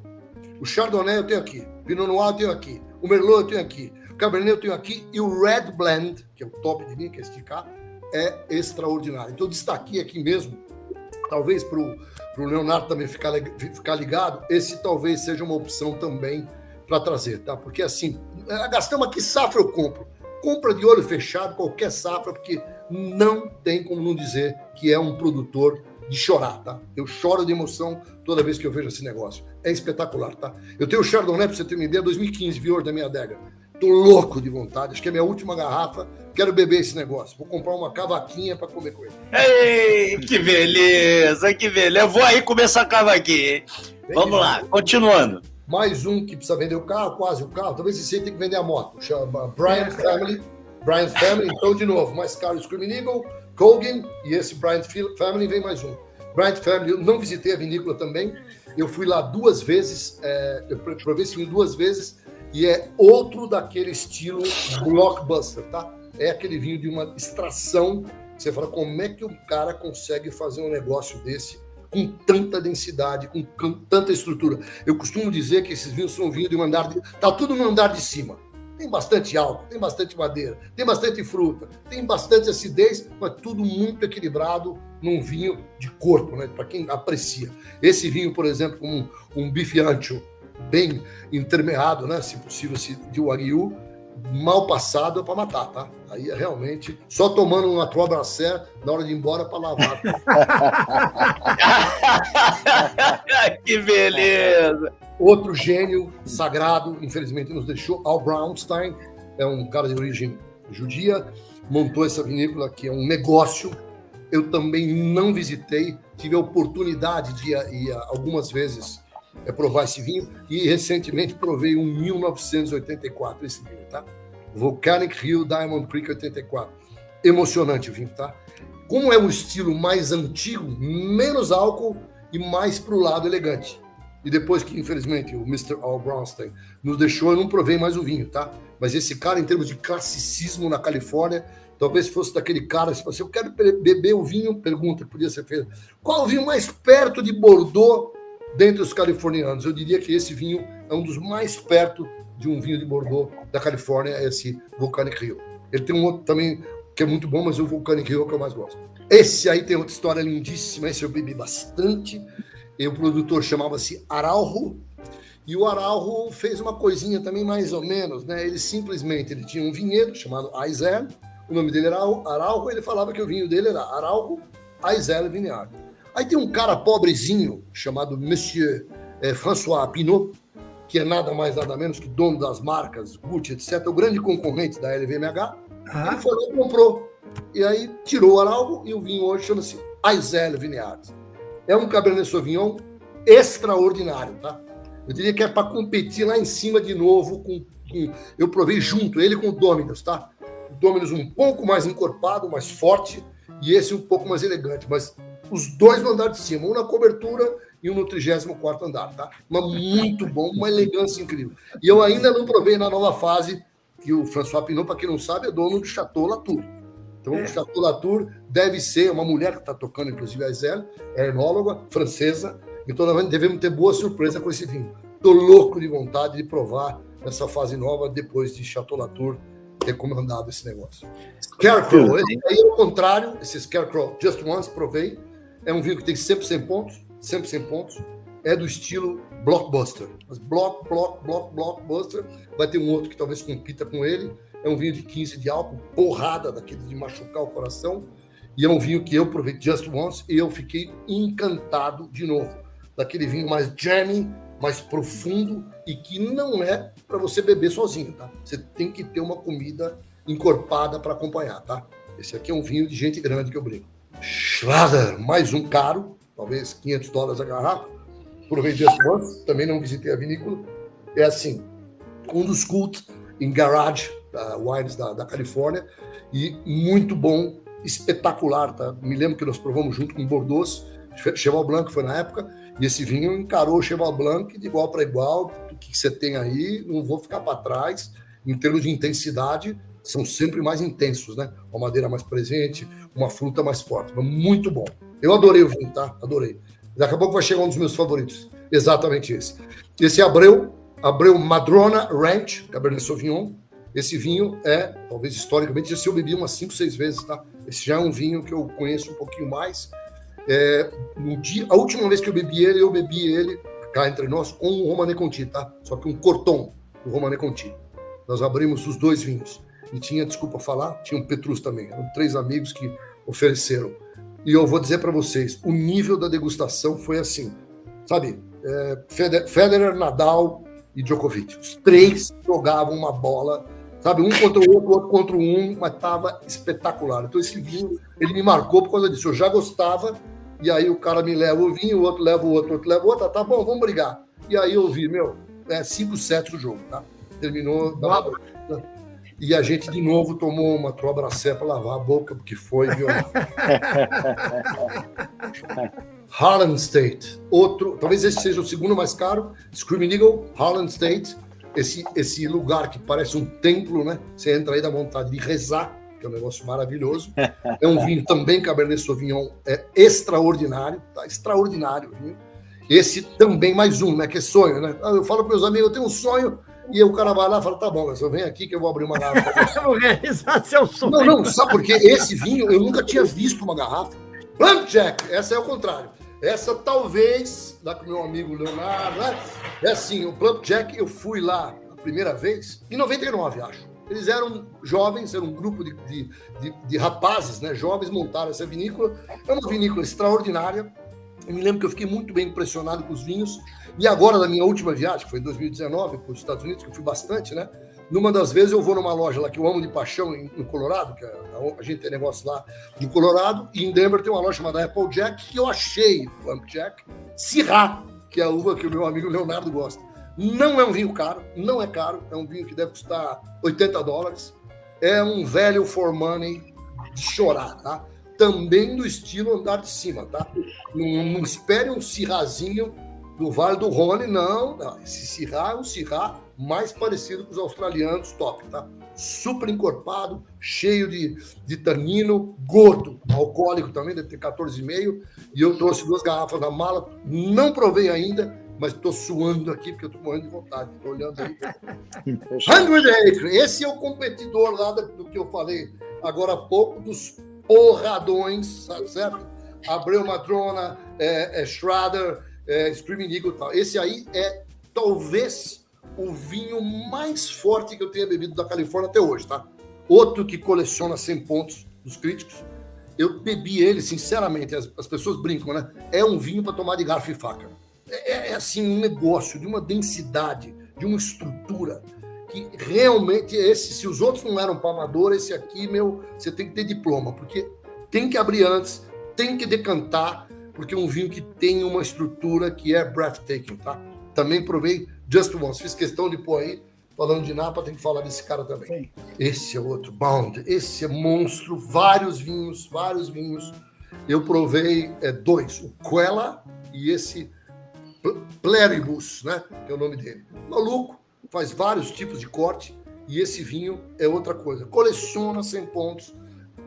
O Chardonnay eu tenho aqui, o Pinot Noir eu tenho aqui, o Merlot eu tenho aqui, o Cabernet eu tenho aqui, e o Red Blend, que é o top de mim, que é esse de cá, é extraordinário. Então, eu destaquei aqui mesmo, talvez para o Leonardo também ficar ligado, esse talvez seja uma opção também para trazer, tá? Porque, assim, gastamos aqui safra eu compro. Compra de olho fechado, qualquer safra, porque não tem como não dizer que é um produtor de chorar, tá? Eu choro de emoção toda vez que eu vejo esse negócio. É espetacular, tá? Eu tenho o Chardonnay, pra você ter uma ideia, 2015, viu, da minha adega. Tô louco de vontade, acho que é a minha última garrafa, quero beber esse negócio. Vou comprar uma cavaquinha pra comer com ele. Ei, que beleza, que beleza. Eu vou aí comer essa cavaquinha, hein? Vamos lá, continuando. Mais um que precisa vender o carro, quase o carro, talvez esse aí tem que vender a moto. Chama Bryant Family. Bryant Family, então, de novo, mais caro o Screaming Eagle, Colgan, e esse Bryant Family vem mais um. Bryant Family, eu não visitei a vinícola também, eu fui lá 2 vezes, eu provei esse vinho 2 vezes, e é outro daquele estilo blockbuster, tá? É aquele vinho de uma extração, você fala, como é que um cara consegue fazer um negócio desse com tanta densidade, com tanta estrutura? Eu costumo dizer que esses vinhos são vinhos de um andar, tá tudo no andar de cima. Tem bastante álcool, tem bastante madeira, tem bastante fruta, tem bastante acidez, mas tudo muito equilibrado num vinho de corpo, né? Para quem aprecia. Esse vinho, por exemplo, como um bife ancho bem intermeado, né? Se possível, de Wagyu, mal passado é para matar, tá? Aí é realmente só tomando uma Trois Brasseurs na hora de ir embora para lavar. Que beleza! Outro gênio sagrado, infelizmente nos deixou, Al Braunstein, é um cara de origem judia, montou essa vinícola que é um negócio. Eu também não visitei, tive a oportunidade de ir algumas vezes provar esse vinho, e recentemente provei um 1984, esse vinho, tá? Volcanic Hill Diamond Creek 84. Emocionante o vinho, tá? Como é um estilo mais antigo, menos álcool e mais pro lado elegante. e depois que, infelizmente, o Mr. Al Brownstein nos deixou, eu não provei mais o vinho, tá? Mas esse cara, em termos de classicismo na Califórnia, talvez fosse daquele cara, se você eu quero beber o vinho, pergunta, podia ser feita, qual o vinho mais perto de Bordeaux dentre os californianos? Eu diria que esse vinho é um dos mais perto de um vinho de Bordeaux da Califórnia, esse Volcanic Hill. Ele tem um outro também que é muito bom, mas o Volcanic Hill é o que eu mais gosto. Esse aí tem outra história lindíssima, esse eu bebi bastante. E o produtor chamava-se Araujo, e o Araujo fez uma coisinha também mais ou menos, né? Ele tinha um vinhedo chamado Aizell, o nome dele era Araujo, ele falava que o vinho dele era Araujo Aizell Vineyard. Aí tem um cara pobrezinho chamado Monsieur François Pinault, que é nada mais nada menos que dono das marcas Gucci, etc., o grande concorrente da LVMH. Ele foi lá e comprou. E aí tirou o Araujo e o vinho hoje chama-se Aizell Vineyard. É um Cabernet Sauvignon extraordinário, tá? Eu diria que é para competir lá em cima de novo eu provei junto, ele com o Dominus, tá? O Dominus um pouco mais encorpado, mais forte, e esse um pouco mais elegante, mas os dois no andar de cima, um na cobertura e um no 34º andar, tá? Mas muito bom, uma elegância incrível. E eu ainda não provei na nova fase, que o François Pinault, para quem não sabe, é dono do Chateau Latour. Então, o Chateau Latour deve ser uma mulher que está tocando, inclusive, a Aizell, é enóloga, francesa. Então, nós devemos ter boa surpresa com esse vinho. Estou louco de vontade de provar essa fase nova depois de Chateau Latour ter comandado esse negócio. Scarecrow, esse aí é o contrário. Esse Scarecrow, Just Once, provei. É um vinho que tem sempre 100 pontos. Sempre 100 pontos. É do estilo Blockbuster. Mas Blockbuster. Vai ter um outro que talvez compita com ele. É um vinho de 15 de álcool, porrada, daquele de machucar o coração. E é um vinho que eu provei Just Once e eu fiquei encantado de novo. Daquele vinho mais jammy, mais profundo e que não é para você beber sozinho, tá? Você tem que ter uma comida encorpada para acompanhar, tá? Esse aqui é um vinho de gente grande que eu brinco. Schrader, mais um caro, talvez $500 a garrafa. Provei Just Once, também não visitei a vinícola. É assim, um dos cultos em garage, wines da Califórnia, e muito bom, espetacular, tá? Me lembro que nós provamos junto com Bordeaux, Cheval Blanc foi na época, e esse vinho encarou o Cheval Blanc de igual para igual. O que você tem aí, não vou ficar para trás. Em termos de intensidade, são sempre mais intensos, né? Uma madeira mais presente, uma fruta mais forte, mas muito bom. Eu adorei o vinho, tá? Adorei. Daqui a pouco vai chegar um dos meus favoritos, exatamente esse. Esse é Abreu Madrona Ranch, Cabernet Sauvignon. Esse vinho é, talvez historicamente, esse eu bebi umas 5, 6 vezes, tá? Esse já é um vinho que eu conheço um pouquinho mais. A última vez que eu bebi ele, cá entre nós, com um Romanée Conti, tá? Só que um Corton, o Romanée Conti. Nós abrimos os dois vinhos. E tinha, desculpa falar, tinha um Petrus também. Eram 3 amigos que ofereceram. E eu vou dizer para vocês, o nível da degustação foi assim, sabe? Federer, Nadal e Djokovic. Os 3 jogavam uma bola, sabe? Um contra o outro contra um, mas estava espetacular. Então esse vinho, ele me marcou por causa disso. Eu já gostava, e aí o cara me leva o vinho, o outro leva o outro, o outro leva o outro, tá bom, vamos brigar. E aí eu vi, 5 sets do jogo, tá? Terminou, e a gente de novo tomou uma Trobracé para lavar a boca, porque foi violento. Harlan State, outro, talvez esse seja o segundo mais caro, Screaming Eagle, Harlan State, esse lugar que parece um templo, né? Você entra aí, dá vontade de rezar, que é um negócio maravilhoso. É um vinho também, Cabernet Sauvignon, extraordinário, tá? Extraordinário o vinho. Esse também mais um, né? Que é sonho, né? Eu falo para meus amigos, eu tenho um sonho, e o cara vai lá e fala, tá bom, eu venho aqui que eu vou abrir uma garrafa. Vou realizar seu sonho. Não, sabe por quê? Esse vinho, eu nunca tinha visto uma garrafa. Blackjack, essa é o contrário. Essa talvez, lá com o meu amigo Leonardo, né? É assim, o Blackjack, eu fui lá a primeira vez, em 99, acho. Eles eram jovens, era um grupo de rapazes, né? Jovens, montaram essa vinícola. É uma vinícola extraordinária. Eu me lembro que eu fiquei muito bem impressionado com os vinhos. E agora, na minha última viagem, que foi em 2019, para os Estados Unidos, que eu fui bastante, né? Numa das vezes eu vou numa loja lá que eu amo de paixão, no Colorado, que a gente tem negócio lá no Colorado, e em Denver tem uma loja chamada Applejack, que eu achei o Applejack Syrah, que é a uva que o meu amigo Leonardo gosta. Não é um vinho caro, não é caro, é um vinho que deve custar $80. É um velho for money de chorar, tá? Também do estilo andar de cima, tá? Não espere um Syrahzinho do Vale do Rhône, não. Esse Syrah é um Syrah mais parecido com os australianos, top, tá? Super encorpado, cheio de tanino, gordo, alcoólico também, deve ter 14,5. E eu trouxe 2 garrafas na mala, não provei ainda, mas estou suando aqui porque eu estou morrendo de vontade. Estou olhando aí. 100 Acre, esse é o competidor lá do que eu falei agora há pouco, dos porradões, certo? Abreu Madrona, Schrader, Screaming Eagle e tal. Esse aí é talvez o vinho mais forte que eu tenha bebido da Califórnia até hoje, tá? Outro que coleciona 100 pontos dos críticos. Eu bebi ele, sinceramente, as pessoas brincam, né? É um vinho para tomar de garfo e faca. É assim, um negócio de uma densidade, de uma estrutura, que realmente se os outros não eram para amador, esse aqui, você tem que ter diploma, porque tem que abrir antes, tem que decantar, porque é um vinho que tem uma estrutura que é breathtaking, tá? Também provei Just Once, fiz questão de pôr aí, falando de Napa, tem que falar desse cara também. Sim. Esse é outro, Bound, esse é monstro, vários vinhos. Eu provei 2, o Quella e esse Pluribus, né? Que é o nome dele. Maluco, faz vários tipos de corte e esse vinho é outra coisa. Coleciona 100 pontos,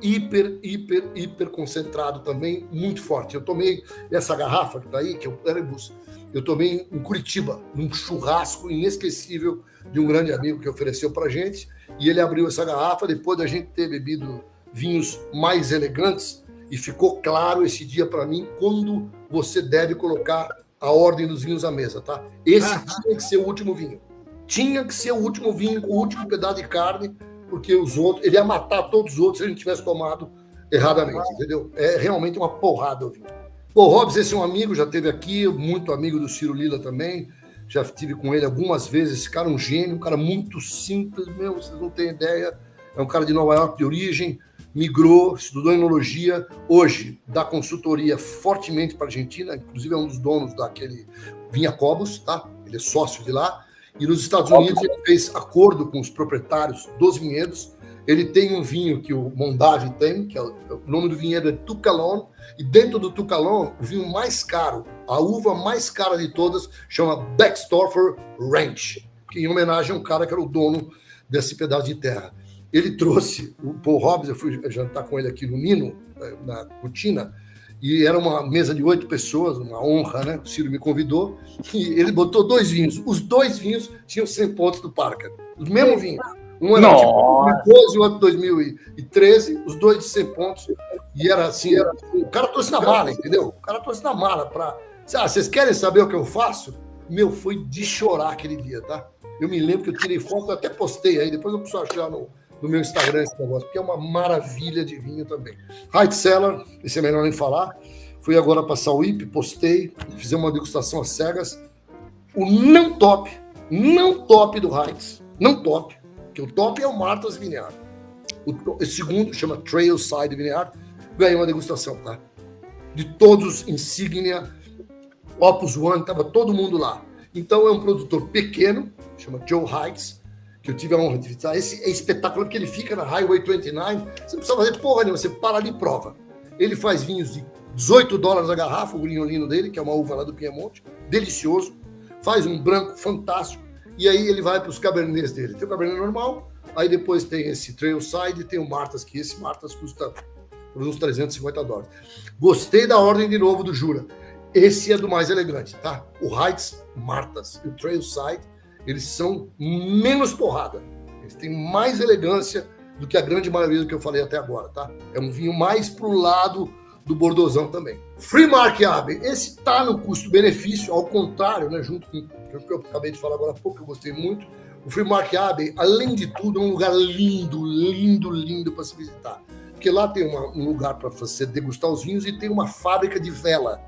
hiper concentrado também, muito forte. Eu tomei essa garrafa que tá aí, que é o Pluribus, eu tomei em Curitiba, num churrasco inesquecível de um grande amigo que ofereceu pra gente, e ele abriu essa garrafa depois da gente ter bebido vinhos mais elegantes, e ficou claro esse dia para mim quando você deve colocar a ordem dos vinhos à mesa, tá? Esse tinha que ser o último vinho. Tinha que ser o último vinho, o último pedaço de carne, porque os outros, ele ia matar todos os outros se a gente tivesse tomado erradamente, entendeu? É realmente uma porrada o vinho. Bom, Hobbs, esse é um amigo, já esteve aqui, muito amigo do Ciro Lila também, já estive com ele algumas vezes. Esse cara é um gênio, um cara muito simples, vocês não têm ideia. É um cara de Nova York de origem, migrou, estudou enologia, hoje dá consultoria fortemente para a Argentina, inclusive é um dos donos daquele Vinha Cobos, tá? Ele é sócio de lá. E nos Estados Unidos ele fez acordo com os proprietários dos vinhedos. Ele tem um vinho que o Mondavi tem, que o nome do vinhedo é Tucalon, e dentro do Tucalon, o vinho mais caro, a uva mais cara de todas, chama Beckstorfer Ranch, que em homenagem a um cara que era o dono desse pedaço de terra. Ele trouxe o Paul Hobbs, eu fui jantar com ele aqui no Nino, na Cutina, e era uma mesa de 8 pessoas, uma honra, né? O Ciro me convidou, e ele botou 2 vinhos. Os 2 vinhos tinham 100 pontos do Parker. Os mesmos vinhos. Um era tipo 2012 e o outro 2013, os 2 de 100 pontos. E era assim, o cara trouxe na mala, entendeu? O cara trouxe na mala para... vocês querem saber o que eu faço? Foi de chorar aquele dia, tá? Eu me lembro que eu tirei foto, eu até postei aí, depois eu preciso achar no meu Instagram esse negócio, porque é uma maravilha de vinho também. Height Cellar, esse é melhor nem falar. Fui agora passar o IP, postei, fizemos uma degustação às cegas. O não top do Heights, não top, que o top é o Martha's Vineyard. O segundo chama Trailside Vineyard, ganhei uma degustação, tá? De todos, insígnia, Opus One, tava todo mundo lá. Então é um produtor pequeno, chama Joe Heights, que eu tive a honra de visitar. Esse é espetacular, porque ele fica na Highway 29, você não precisa fazer porra nenhuma, você para ali e prova. Ele faz vinhos de $18 a garrafa, o grinholino dele, que é uma uva lá do Piemonte, delicioso, faz um branco fantástico, e aí ele vai para os cabernets dele. Tem o cabernet normal, aí depois tem esse Trailside, tem o Martha's, que esse Martha's custa uns $350. Gostei da ordem de novo do Jura. Esse é do mais elegante, tá? O Heights, Martha's e o Trailside, eles são menos porrada. Eles têm mais elegância do que a grande maioria do que eu falei até agora, tá? É um vinho mais pro lado do Bordeauxão também. Freemark Abbey, esse tá no custo-benefício, ao contrário, né? Junto com o que eu acabei de falar agora há pouco, eu gostei muito. O Freemark Abbey, além de tudo, é um lugar lindo para se visitar. Porque lá tem um lugar para você degustar os vinhos e tem uma fábrica de vela.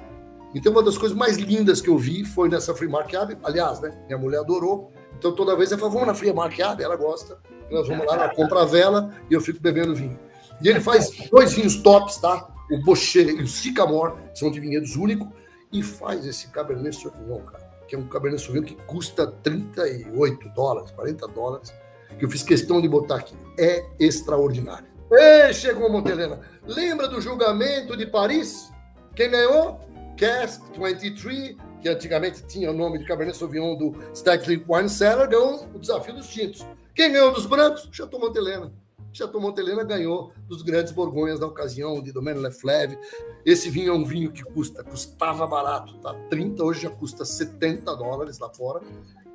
Então, uma das coisas mais lindas que eu vi foi nessa Freemark Abbey. Aliás, né? Minha mulher adorou. Então, toda vez ela fala, vamos na Freemark Abbey, ela gosta. Nós vamos lá, ela compra a vela e eu fico bebendo vinho. E ele faz 2 vinhos tops, tá? O Bochet e o Sycamore, são de vinhedos únicos. E faz esse Cabernet Sauvignon, cara. Que é um Cabernet Sauvignon que custa $38, $40. Que eu fiz questão de botar aqui. É extraordinário. Ei, chegou Montelena. Lembra do julgamento de Paris? Quem ganhou? Cask 23, que antigamente tinha o nome de Cabernet Sauvignon do Stag's Wine Cellar, ganhou o desafio dos tintos. Quem ganhou dos brancos? Chateau Montelena. Chateau Montelena ganhou dos grandes borgonhas da ocasião, de Domaine Leflaive. Esse vinho é um vinho que custava barato, tá? 30, hoje já custa $70 lá fora.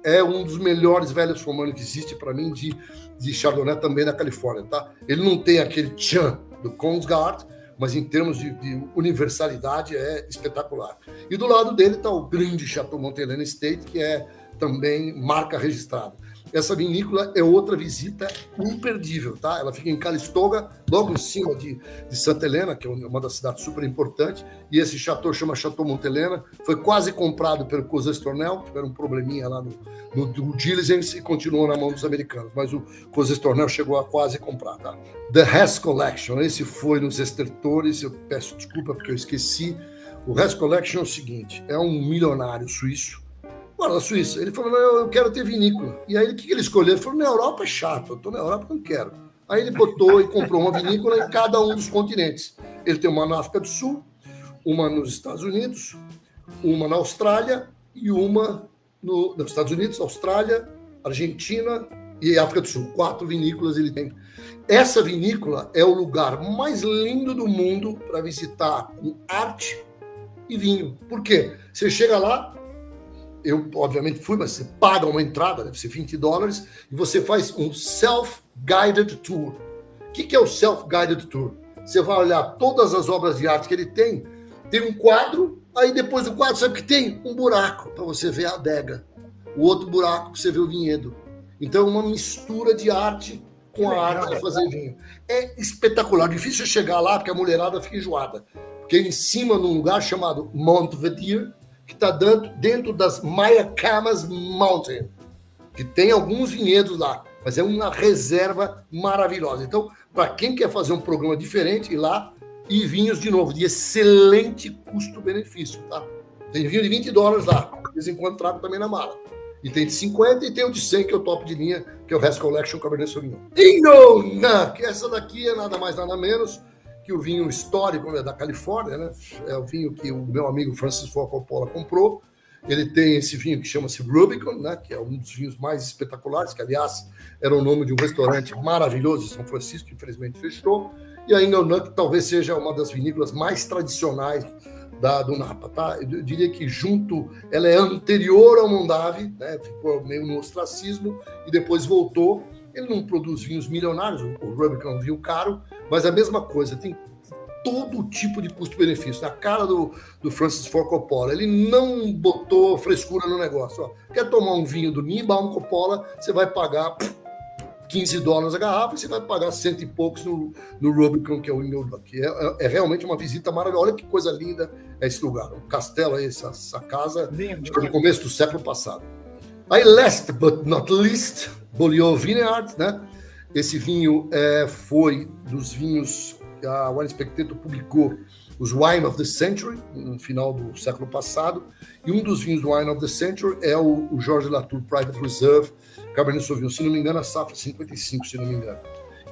É um dos melhores velhos Sauvignon que existe para mim de Chardonnay também na Califórnia, tá? Ele não tem aquele tchan do Kongsgaard, mas em termos de universalidade é espetacular. E do lado dele está o grande Chateau Montelena Estate, que é também marca registrada. Essa vinícola é outra visita imperdível, tá? Ela fica em Calistoga, logo em cima de Santa Helena, que é uma das cidades super importantes, e esse chateau chama Chateau Montelena, foi quase comprado pelo Cosés Tournelle, tiveram um probleminha lá no due diligence e continuou na mão dos americanos, mas o Cosés Tournelle chegou a quase comprar, tá? The Hess Collection, esse foi nos estertores, eu peço desculpa porque eu esqueci. O Hess Collection é o seguinte, é um milionário suíço, na Suíça. Ele falou, não, eu quero ter vinícola. E aí, o que ele escolheu? Ele falou, na Europa é chato, eu estou na Europa, não quero. Aí ele botou e comprou uma vinícola em cada um dos continentes. Ele tem uma na África do Sul, uma nos Estados Unidos, uma na Austrália e uma nos Estados Unidos, Austrália, Argentina e África do Sul. 4 vinícolas ele tem. Essa vinícola é o lugar mais lindo do mundo para visitar com arte e vinho. Por quê? Você chega lá, eu, obviamente, fui, mas você paga uma entrada, deve ser $20, e você faz um self-guided tour. O que é o self-guided tour? Você vai olhar todas as obras de arte que ele tem um quadro, aí depois do quadro, sabe o que tem? Um buraco, para você ver a adega. O outro buraco, para você ver o vinhedo. Então, é uma mistura de arte com a arte de fazer vinho. É espetacular. Difícil chegar lá, porque a mulherada fica enjoada. Porque em cima, num lugar chamado Montvedir, que está dentro das Mayacamas Mountain, que tem alguns vinhedos lá, mas é uma reserva maravilhosa. Então, para quem quer fazer um programa diferente, ir lá e vinhos, de novo, de excelente custo-benefício, tá? Tem vinho de $20 lá, de vez em quando trago também na mala. E tem de 50 e tem o de 100, que é o top de linha, que é o Hess Collection Cabernet Sauvignon. Que essa daqui é nada mais, nada menos que o vinho histórico, né, da Califórnia, né? É o vinho que o meu amigo Francis Ford Coppola comprou. Ele tem esse vinho que chama-se Rubicon, né, que é um dos vinhos mais espetaculares, que, aliás, era o nome de um restaurante maravilhoso em São Francisco, que infelizmente fechou. E a Inglenook talvez seja uma das vinícolas mais tradicionais do Napa, tá? Eu diria que ela é anterior ao Mondave, né? Ficou meio no ostracismo e depois voltou. Ele não produz vinhos milionários, o Rubicon é um vinho caro, mas a mesma coisa, tem todo tipo de custo-benefício. Na cara do Francis Ford Coppola, ele não botou frescura no negócio. Ó, quer tomar um vinho do Niebaum Coppola, você vai pagar $15 a garrafa e você vai pagar 100 e poucos no Rubicon, que é o Inglenook. É realmente uma visita maravilhosa. Olha que coisa linda é esse lugar. Um castelo aí, essa casa, no começo do século passado. Aí, last but not least, Beaulieu Vineyard, né? Esse vinho foi dos vinhos que a Wine Spectator publicou, os Wine of the Century, no final do século passado, e um dos vinhos do Wine of the Century é o Georges Latour Private Reserve Cabernet Sauvignon, se não me engano, a safra 55, se não me engano.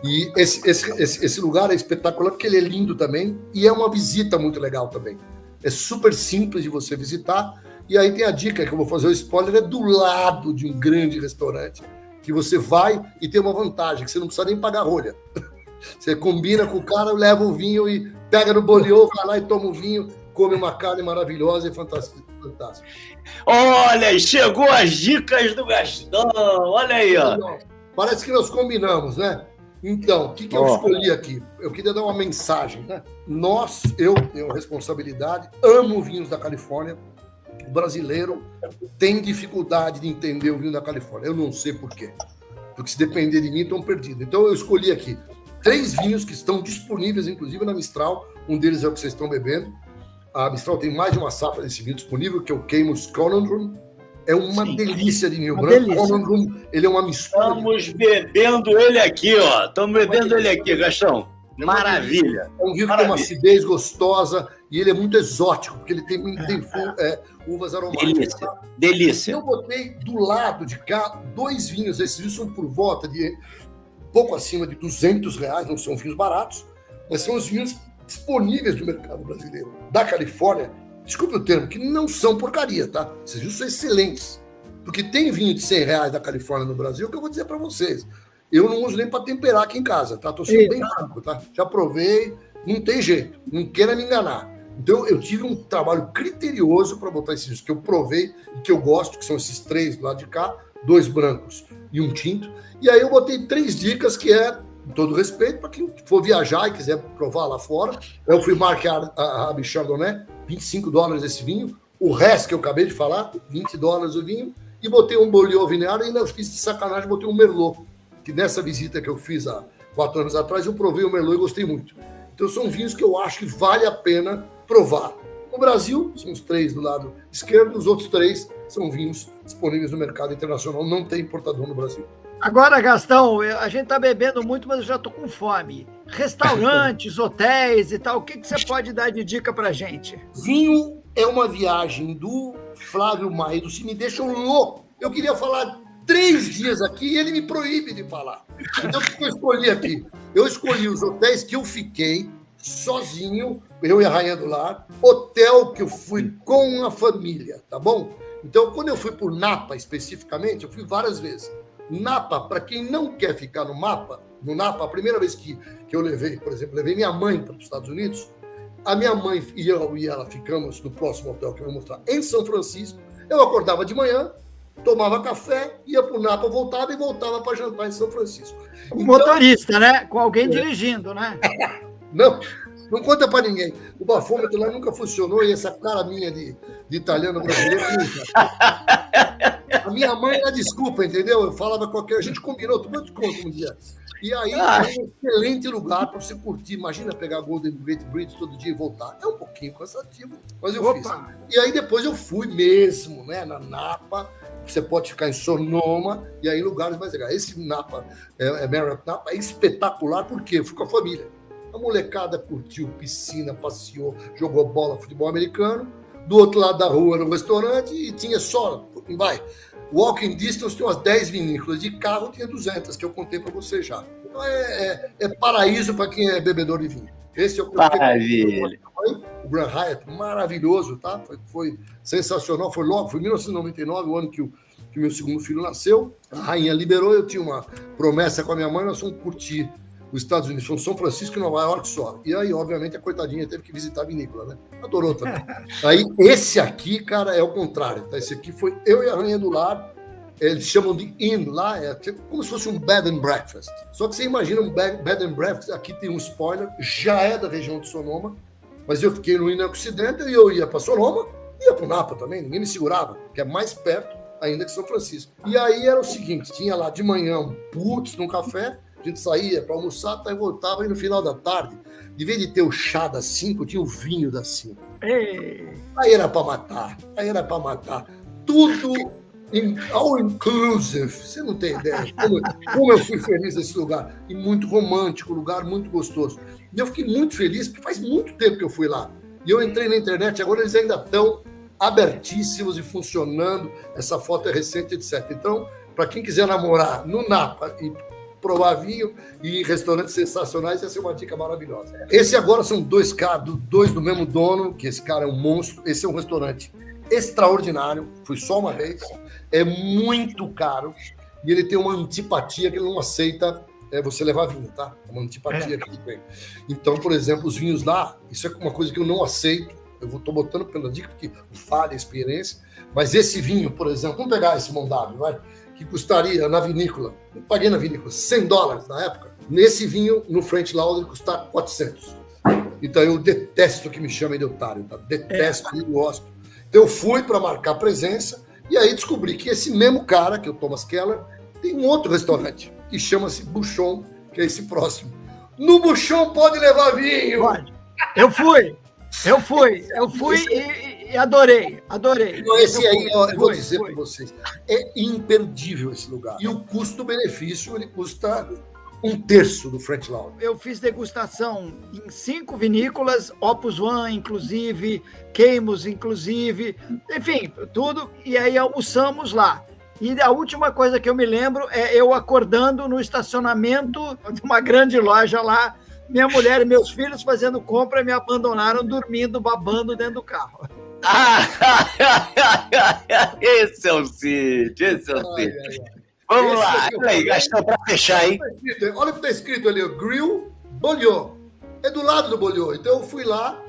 E esse lugar é espetacular porque ele é lindo também e é uma visita muito legal também. É super simples de você visitar. E aí tem a dica que eu vou fazer o spoiler, é do lado de um grande restaurante, que você vai e tem uma vantagem, que você não precisa nem pagar rolha. Você combina com o cara, leva o vinho e pega no Beaulieu, vai lá e toma o vinho, come uma carne maravilhosa e fantástico. Olha, chegou as dicas do Gastão, olha aí, ó. Parece que nós combinamos, né? Então, o que eu escolhi aqui? Eu queria dar uma mensagem, né? Eu tenho responsabilidade, amo vinhos da Califórnia. O brasileiro tem dificuldade de entender o vinho da Califórnia. Eu não sei por quê. Porque se depender de mim, estão perdidos. Então, eu escolhi aqui 3 vinhos que estão disponíveis, inclusive na Mistral. Um deles é o que vocês estão bebendo. A Mistral tem mais de uma safra desse vinho disponível, que é o Caymus Conundrum. É uma delícia de vinho branco. Conundrum, ele é uma mistura. Estamos bebendo ele aqui, ó. Estamos bebendo ele aqui, Gastão. Maravilha. É um vinho que tem uma acidez gostosa e ele é muito exótico, porque ele tem uvas aromáticas. Delícia. Eu botei do lado de cá 2 vinhos. Esses vinhos são por volta de pouco acima de R$200, não são vinhos baratos, mas são os vinhos disponíveis no mercado brasileiro, da Califórnia, desculpe o termo, que não são porcaria, tá? Esses vinhos são excelentes. Porque tem vinho de R$100 da Califórnia no Brasil que eu vou dizer para vocês. Eu não uso nem para temperar aqui em casa, tá? Tô sendo bem franco, tá? Já provei, não tem jeito. Não queira me enganar. Então, eu tive um trabalho criterioso para botar esses vinhos que eu provei e que eu gosto, que são esses 3 do lado de cá, 2 brancos e um tinto. E aí eu botei 3 dicas que é, com todo respeito, para quem for viajar e quiser provar lá fora. Eu fui marcar a Rabi Chardonnay, $25 esse vinho. O resto que eu acabei de falar, $20 o vinho. E botei um Beaulieu Vineyard e ainda fiz de sacanagem, botei um Merlot. Que nessa visita que eu fiz há 4 anos atrás, eu provei o Merlot e gostei muito. Então são vinhos que eu acho que vale a pena provar. No Brasil, são os 3 do lado esquerdo, os outros 3 são vinhos disponíveis no mercado internacional, não tem importador no Brasil. Agora, Gastão, a gente está bebendo muito, mas eu já estou com fome. Restaurantes, hotéis e tal, o que você pode dar de dica para gente? Vinho é uma viagem do Flávio Maia, se me deixam louco. Eu queria falar 3 dias aqui e ele me proíbe de falar. Então, o que eu escolhi aqui? Eu escolhi os hotéis que eu fiquei sozinho, eu e a Rainha do Lar, hotel que eu fui com a família, tá bom? Então, quando eu fui por Napa especificamente, eu fui várias vezes. Napa, para quem não quer ficar no Napa, a primeira vez que eu levei, por exemplo, levei minha mãe para os Estados Unidos, a minha mãe e eu e ela ficamos no próximo hotel que eu vou mostrar, em São Francisco. Eu acordava de manhã, tomava café, ia para o Napa, voltava e voltava para jantar em São Francisco. Um motorista, né? Com alguém dirigindo, né? Não conta para ninguém. O bafômetro lá nunca funcionou e essa cara minha de italiano brasileiro nunca. A minha mãe era desculpa, entendeu? Eu falava qualquer... A gente combinou, tudo eu te conto um dia. E aí é um excelente lugar para você curtir. Imagina pegar Golden Gate Bridge todo dia e voltar. É um pouquinho cansativo, mas eu fiz. E aí depois eu fui mesmo, né, na Napa. Você pode ficar em Sonoma e aí lugares mais legais. Esse Napa, Marriott Napa, é espetacular porque eu fui com a família. A molecada curtiu piscina, passeou, jogou bola, futebol americano. Do outro lado da rua era um restaurante e tinha só, walking distance, tinha umas 10 vinícolas. De carro tinha 200, que eu contei para você já. Então é paraíso para quem é bebedor de vinho. Esse é o maravilha. O Grand Hyatt, maravilhoso, tá? Foi sensacional, foi em 1999, o ano que o meu segundo filho nasceu. A rainha liberou, eu tinha uma promessa com a minha mãe, nós fomos curtir os Estados Unidos, foi São Francisco e Nova York só. E aí, obviamente, a coitadinha teve que visitar a vinícola, né? Adorou também. Aí, esse aqui, cara, é o contrário, tá? Esse aqui foi eu e a Rainha do Lar, eles chamam de inn lá, é como se fosse um bed and breakfast. Só que você imagina um bed and breakfast, aqui tem um spoiler, já é da região de Sonoma, mas eu fiquei no Inn Occidente e eu ia para Sonoma, ia para o Napa também, ninguém me segurava, que é mais perto ainda que São Francisco. E aí era o seguinte, tinha lá de manhã um putz num café, a gente saía para almoçar, e voltava, e no final da tarde, de vez de ter o chá das 5, tinha o vinho das 5. Aí era para matar. Tudo all inclusive. Você não tem ideia como eu fui feliz nesse lugar. E muito romântico, lugar muito gostoso. E eu fiquei muito feliz, porque faz muito tempo que eu fui lá. E eu entrei na internet, agora eles ainda estão abertíssimos e funcionando. Essa foto é recente, etc. Então, para quem quiser namorar no Napa e provar vinho e em restaurantes sensacionais, essa é uma dica maravilhosa. Esse agora são 2 caras, 2 do mesmo dono, que esse cara é um monstro. Esse é um restaurante extraordinário, fui só uma vez, é muito caro e ele tem uma antipatia que ele não aceita você levar vinho, tá? É uma antipatia que ele tem. Então, por exemplo, os vinhos lá, isso é uma coisa que eu não aceito, eu estou botando pela dica porque falha a experiência, mas esse vinho, por exemplo, vamos pegar esse Mondave, vai? Que custaria na vinícola, eu paguei na vinícola $100 na época, nesse vinho, no French Lauder, custa 400. Então eu detesto que me chamem de otário, tá? Detesto, não gosto. Então eu fui para marcar presença e aí descobri que esse mesmo cara, que é o Thomas Keller, tem um outro restaurante que chama-se Bouchon, que é esse próximo. No Bouchon pode levar vinho! Pode. Eu fui e adorei. Então, esse aí, eu vou dizer para vocês, é imperdível esse lugar. E o custo-benefício, ele custa 1/3 do French Lauder. Eu fiz degustação em 5 vinícolas, Opus One, inclusive, Queimos, inclusive, enfim, tudo. E aí almoçamos lá. E a última coisa que eu me lembro é eu acordando no estacionamento de uma grande loja lá, minha mulher e meus filhos fazendo compra e me abandonaram dormindo, babando dentro do carro. Esse é o Cid, esse é o Cid. Vamos lá, olha aí, Gastão, para fechar, hein? Olha o que está escrito ali, ó, Grill Bolhô. É do lado do Bolhô. Então eu fui lá,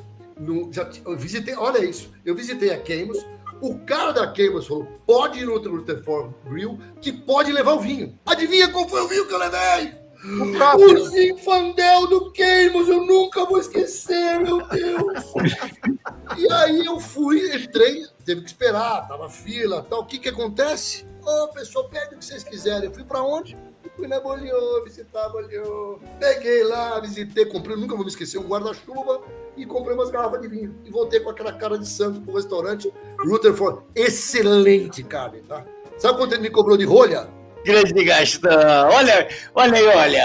eu visitei, olha isso, eu visitei a Queimos, o cara da Queimos falou, pode ir no Rutherford Grill, que pode levar o vinho. Adivinha qual foi o vinho que eu levei? O Zinfandel do Queimos, eu nunca vou esquecer, meu Deus. E aí eu fui, entrei, teve que esperar, tava fila, tal. O que acontece? Pessoal, pede o que vocês quiserem. Eu fui pra onde? Fui na Bolhô, visitar a Bolhô. Peguei lá, visitei, comprei, nunca vou me esquecer, um guarda-chuva e comprei umas garrafas de vinho. E voltei com aquela cara de santo pro restaurante Rutherford. Excelente, cara, tá? Sabe quanto ele me cobrou de rolha? Grande Gastão. Olha aí,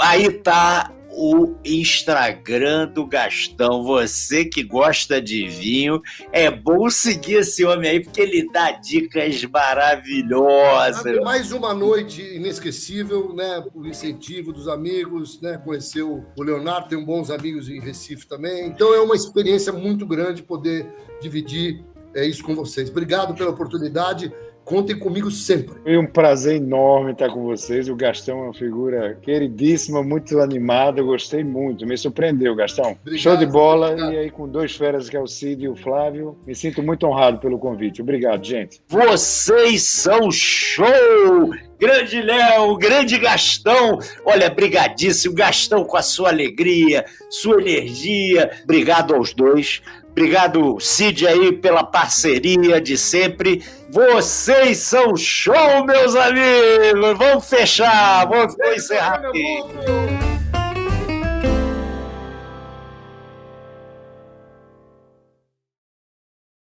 aí tá o Instagram do Gastão. Você que gosta de vinho, é bom seguir esse homem aí, porque ele dá dicas maravilhosas. Mais uma noite inesquecível, né? Por incentivo dos amigos, né? Conhecer o Leonardo, tem bons amigos em Recife também. Então é uma experiência muito grande poder dividir isso com vocês. Obrigado pela oportunidade. Contem comigo sempre. Foi um prazer enorme estar com vocês. O Gastão é uma figura queridíssima, muito animada. Eu gostei muito. Me surpreendeu, Gastão. Obrigado, show de bola. Obrigado. E aí, com dois feras, que é o Cid e o Flávio. Me sinto muito honrado pelo convite. Obrigado, gente. Vocês são show! Grande Léo, grande Gastão. Olha, brigadíssimo. Gastão com a sua alegria, sua energia. Obrigado aos dois. Obrigado, Cid, aí, pela parceria de sempre. Vocês são show, meus amigos! Vamos fechar, vamos encerrar aqui.